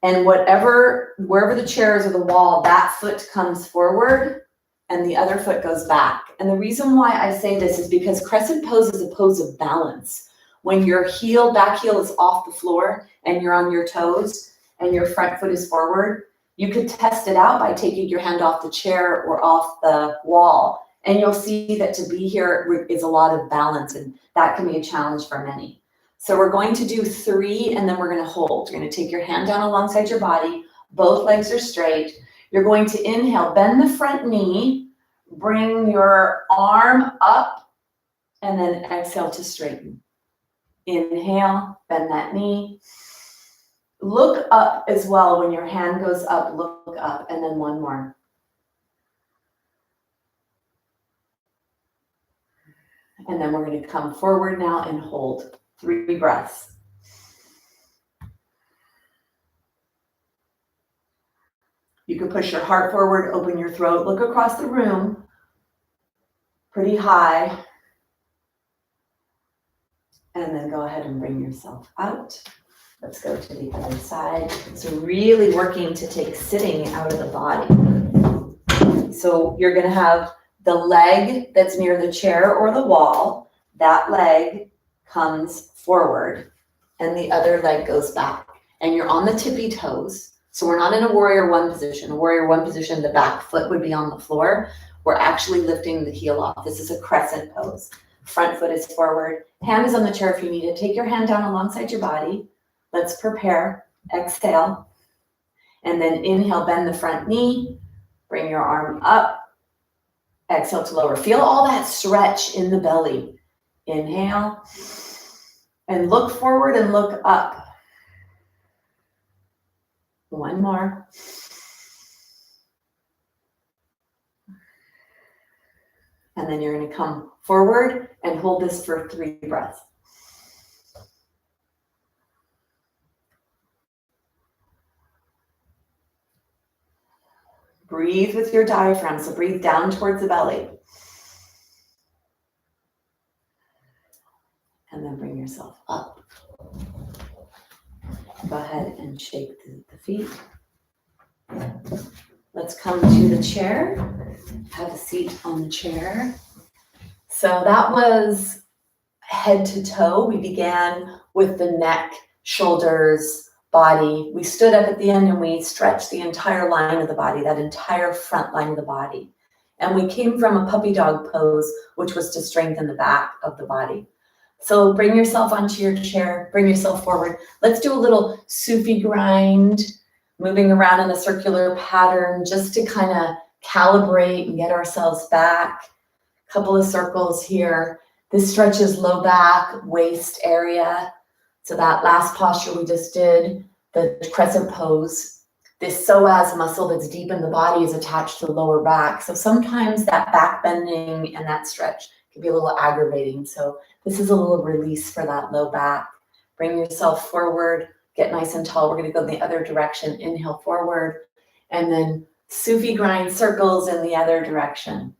and wherever the chair is or the wall, that foot comes forward and the other foot goes back. And the reason why I say this is because crescent pose is a pose of balance. When your back heel is off the floor and you're on your toes and your front foot is forward, you could test it out by taking your hand off the chair or off the wall. And you'll see that to be here is a lot of balance, and that can be a challenge for many. So we're going to do 3 and then we're going to hold. You're going to take your hand down alongside your body. Both legs are straight. You're going to inhale, bend the front knee, bring your arm up, and then exhale to straighten. Inhale, bend that knee. Look up as well. When your hand goes up, look up, and then one more. And then we're going to come forward now and hold 3 breaths. You can push your heart forward, open your throat, look across the room, pretty high. And then go ahead and bring yourself out. Let's go to the other side. So really working to take sitting out of the body. So you're going to have the leg that's near the chair or the wall. That leg comes forward and the other leg goes back. And you're on the tippy toes. So we're not in a Warrior One position. A Warrior One position, the back foot would be on the floor. We're actually lifting the heel off. This is a crescent pose. Front foot is forward. Hand is on the chair if you need it. Take your hand down alongside your body. Let's prepare. Exhale. And then inhale, bend the front knee. Bring your arm up. Exhale to lower. Feel all that stretch in the belly. Inhale. And look forward and look up. One more. And then you're going to come forward and hold this for 3 breaths. Breathe with your diaphragm, so breathe down towards the belly. And then bring yourself up. Go ahead and shake the feet. Let's come to the chair. Have a seat on the chair. So that was head to toe. We began with the neck, shoulders, body. We stood up at the end and we stretched the entire line of the body, that entire front line of the body. And we came from a puppy dog pose, which was to strengthen the back of the body. So bring yourself onto your chair, bring yourself forward. Let's do a little Sufi grind, moving around in a circular pattern just to kind of calibrate and get ourselves back. A couple of circles here. This stretches low back, waist area. So that last posture we just did, the crescent pose, this psoas muscle that's deep in the body is attached to the lower back. So sometimes that back bending and that stretch can be a little aggravating. So this is a little release for that low back. Bring yourself forward, get nice and tall. We're gonna go the other direction. Inhale forward, and then Sufi grind circles in the other direction.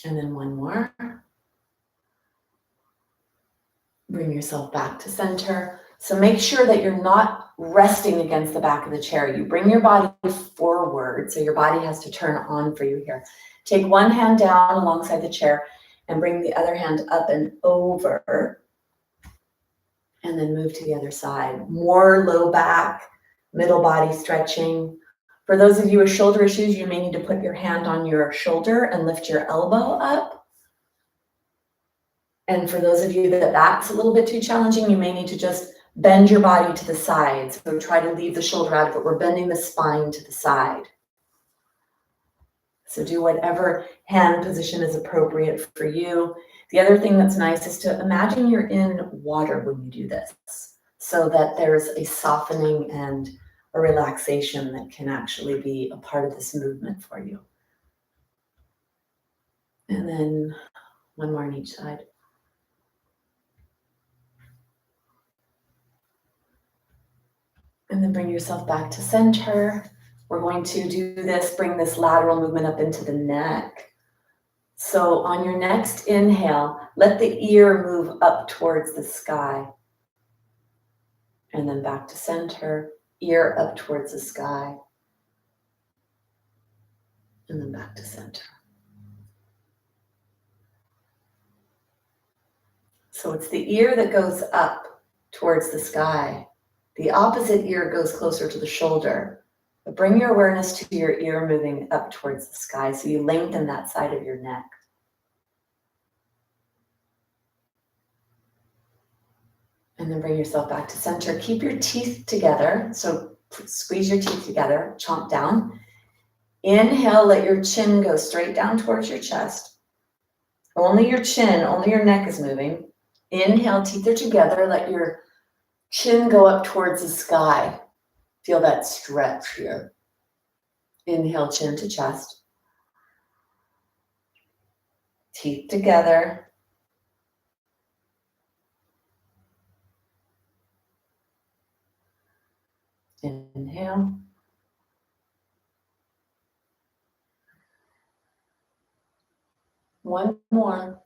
And then one more. Bring yourself back to center. So make sure that you're not resting against the back of the chair. You bring your body forward, so your body has to turn on for you here. Take one hand down alongside the chair and bring the other hand up and over. And then move to the other side. More low back, middle body stretching. For those of you with shoulder issues, you may need to put your hand on your shoulder and lift your elbow up. And for those of you that that's a little bit too challenging, you may need to just bend your body to the side. So try to leave the shoulder out of it. We're bending the spine to the side. So do whatever hand position is appropriate for you. The other thing that's nice is to imagine you're in water when you do this, so that there's a softening and a relaxation that can actually be a part of this movement for you. And then one more on each side. And then bring yourself back to center. We're going to do this, bring this lateral movement up into the neck. So on your next inhale, let the ear move up towards the sky. And then back to center, ear up towards the sky. And then back to center. So it's the ear that goes up towards the sky. The opposite ear goes closer to the shoulder. But bring your awareness to your ear moving up towards the sky, so you lengthen that side of your neck. And then bring yourself back to center. Keep your teeth together. So squeeze your teeth together, chomp down. Inhale, let your chin go straight down towards your chest. Only your chin, only your neck is moving. Inhale, teeth are together. Let your chin go up towards the sky. Feel that stretch here. Inhale, chin to chest. Teeth together. Inhale. One more.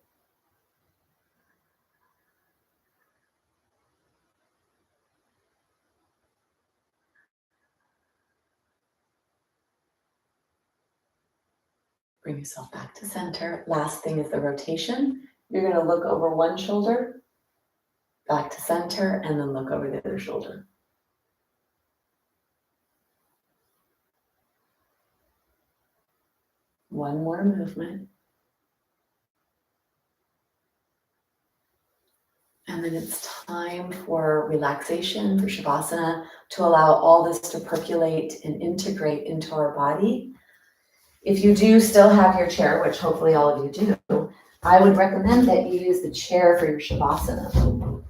Bring yourself back to center. Last thing is the rotation. You're going to look over one shoulder, back to center, and then look over the other shoulder. One more movement. And then it's time for relaxation, for Shavasana, to allow all this to percolate and integrate into our body. If you do still have your chair, which hopefully all of you do, I would recommend that you use the chair for your Shavasana.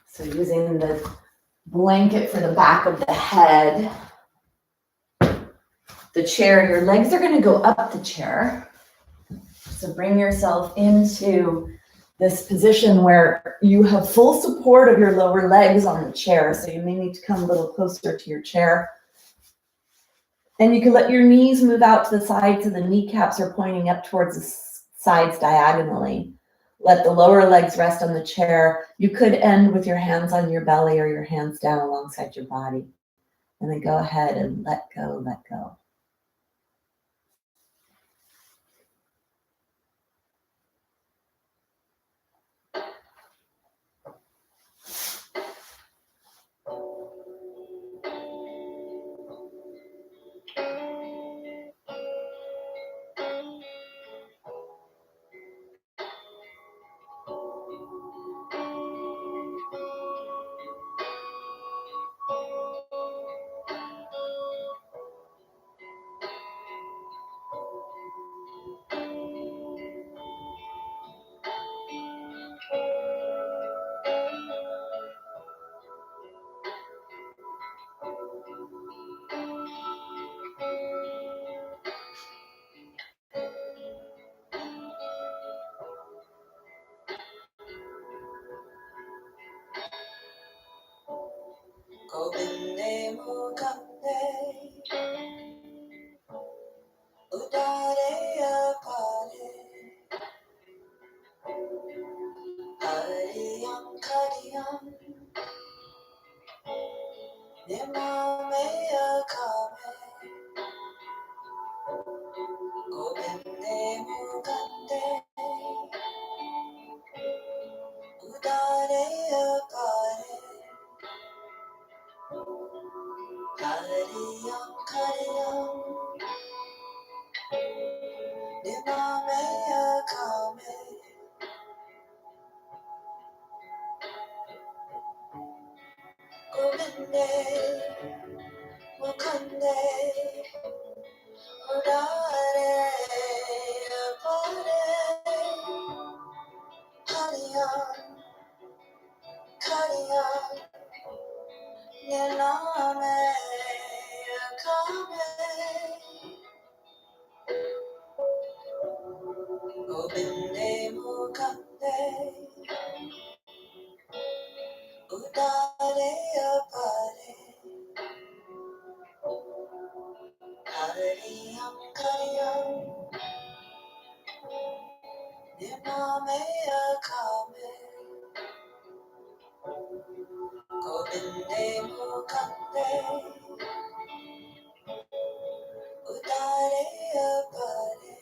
So using the blanket for the back of the head, the chair, your legs are going to go up the chair. So bring yourself into this position where you have full support of your lower legs on the chair. So you may need to come a little closer to your chair. And you can let your knees move out to the side so the kneecaps are pointing up towards the sides diagonally. Let the lower legs rest on the chair. You could end with your hands on your belly or your hands down alongside your body. And then go ahead and let go, let go. Govinde mukande, udare apare, hariyam kariyam, nimame akame. Govinde mukande, udare apare, hariyam kariyam, nimame akame. Govinde mukande, udare apare, hariyam kariyam, nimame akame. Govinde mukande, udare apare, hariyam kariyam, nimame akame. Govinde mukande, udare apare,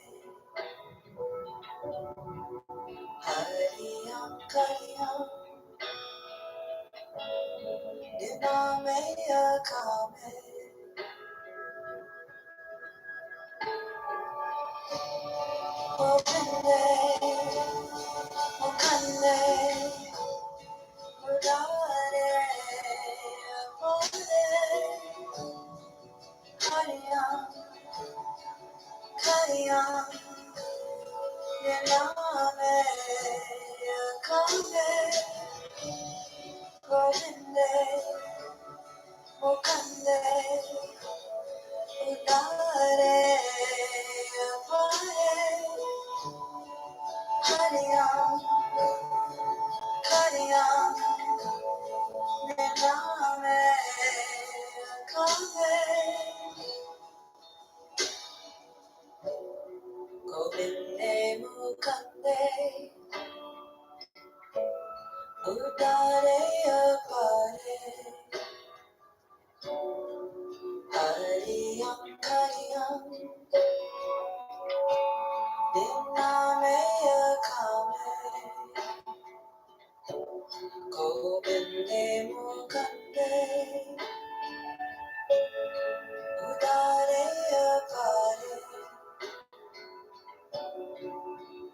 hariyam kariyam, nimame akame. Govinde mukande, udare apare, hariyam kariyam, nimame akame. Govinde mukande, udare apare, hariyam kariyam, nimame akame. Govinde mukande, udare apare, hariyam kariyam, nimame akame. Govinde mukande, udare apare,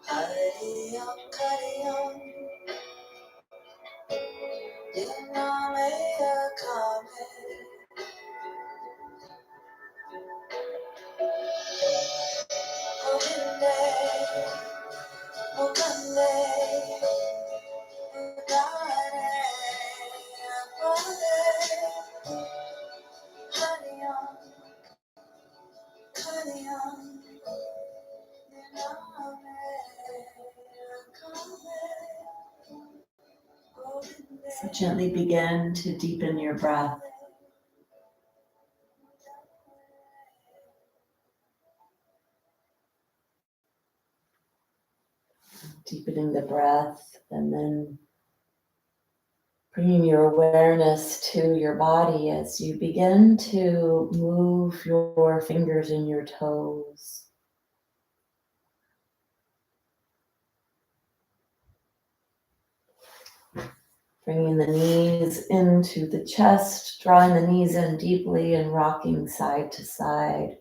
hariyam kariyam, nimame akame. Govinde mukande, udare apare, hariyam kariyam, nimame akame. So gently begin to deepen your breath. Deepening the breath, and then bringing your awareness to your body as you begin to move your fingers and your toes. Bringing the knees into the chest, drawing the knees in deeply and rocking side to side.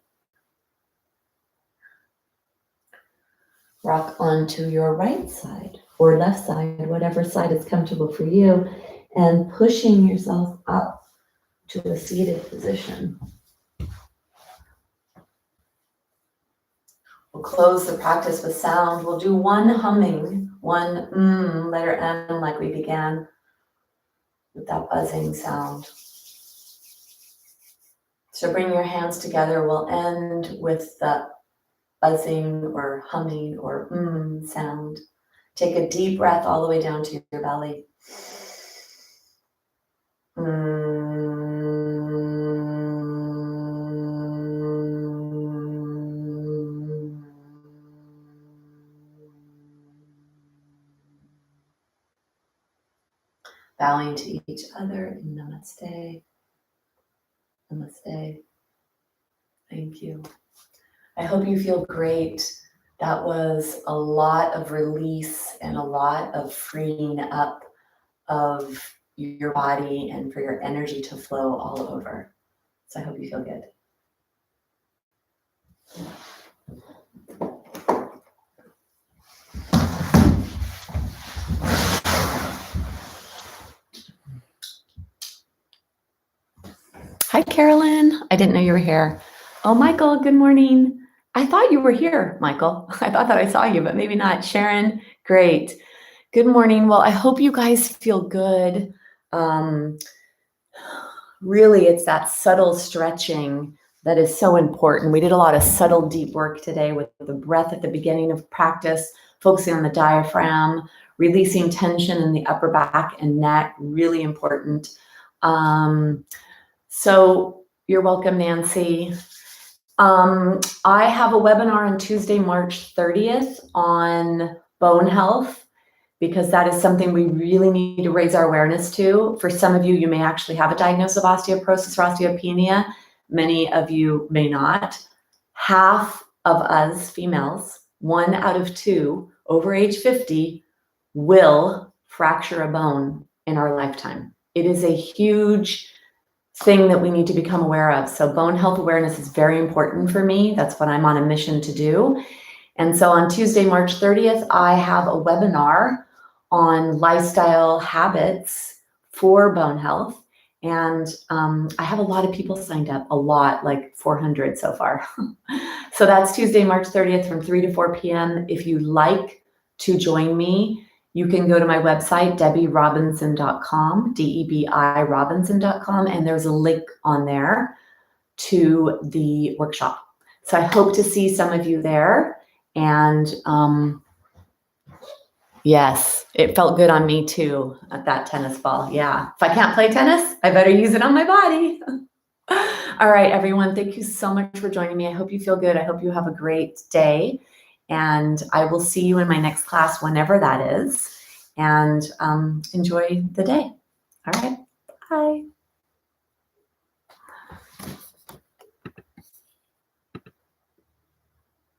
Rock onto your right side or left side, whatever side is comfortable for you, and pushing yourself up to a seated position. We'll close the practice with sound. We'll do one humming, one letter M like we began with that buzzing sound. So bring your hands together. We'll end with the buzzing or humming or sound. Take a deep breath all the way down to your belly. Bowing to each other in namaste. Namaste. Thank you. I hope you feel great. That was a lot of release and a lot of freeing up of your body and for your energy to flow all over. So I hope you feel good. Hi, Carolyn. I didn't know you were here. Oh, Michael, good morning. I thought you were here, Michael. I thought that I saw you, but maybe not. Sharon, great. Good morning. Well, I hope you guys feel good. Really, it's that subtle stretching that is so important. We did a lot of subtle, deep work today with the breath at the beginning of practice, focusing on the diaphragm, releasing tension in the upper back and neck, really important. So you're welcome, Nancy. I have a webinar on Tuesday, March 30th on bone health, because that is something we really need to raise our awareness to. For some of you, you may actually have a diagnosis of osteoporosis or osteopenia. Many of you may not. Half of us females, 1 out of 2 over age 50, will fracture a bone in our lifetime. It is a huge thing that we need to become aware of. So bone health awareness is very important for me. That's what I'm on a mission to do. And so on Tuesday, March 30th, I have a webinar on lifestyle habits for bone health. And I have a lot of people signed up, a lot, like 400 so far. So that's Tuesday, March 30th from 3 to 4 p.m. If you'd like to join me, you can go to my website, debbierobinson.com, DEBI Robinson.com, and there's a link on there to the workshop. So I hope to see some of you there. And yes, it felt good on me too at that tennis ball. Yeah, if I can't play tennis, I better use it on my body. All right, everyone, thank you so much for joining me. I hope you feel good. I hope you have a great day. And I will see you in my next class, whenever that is. And enjoy the day. All right, bye.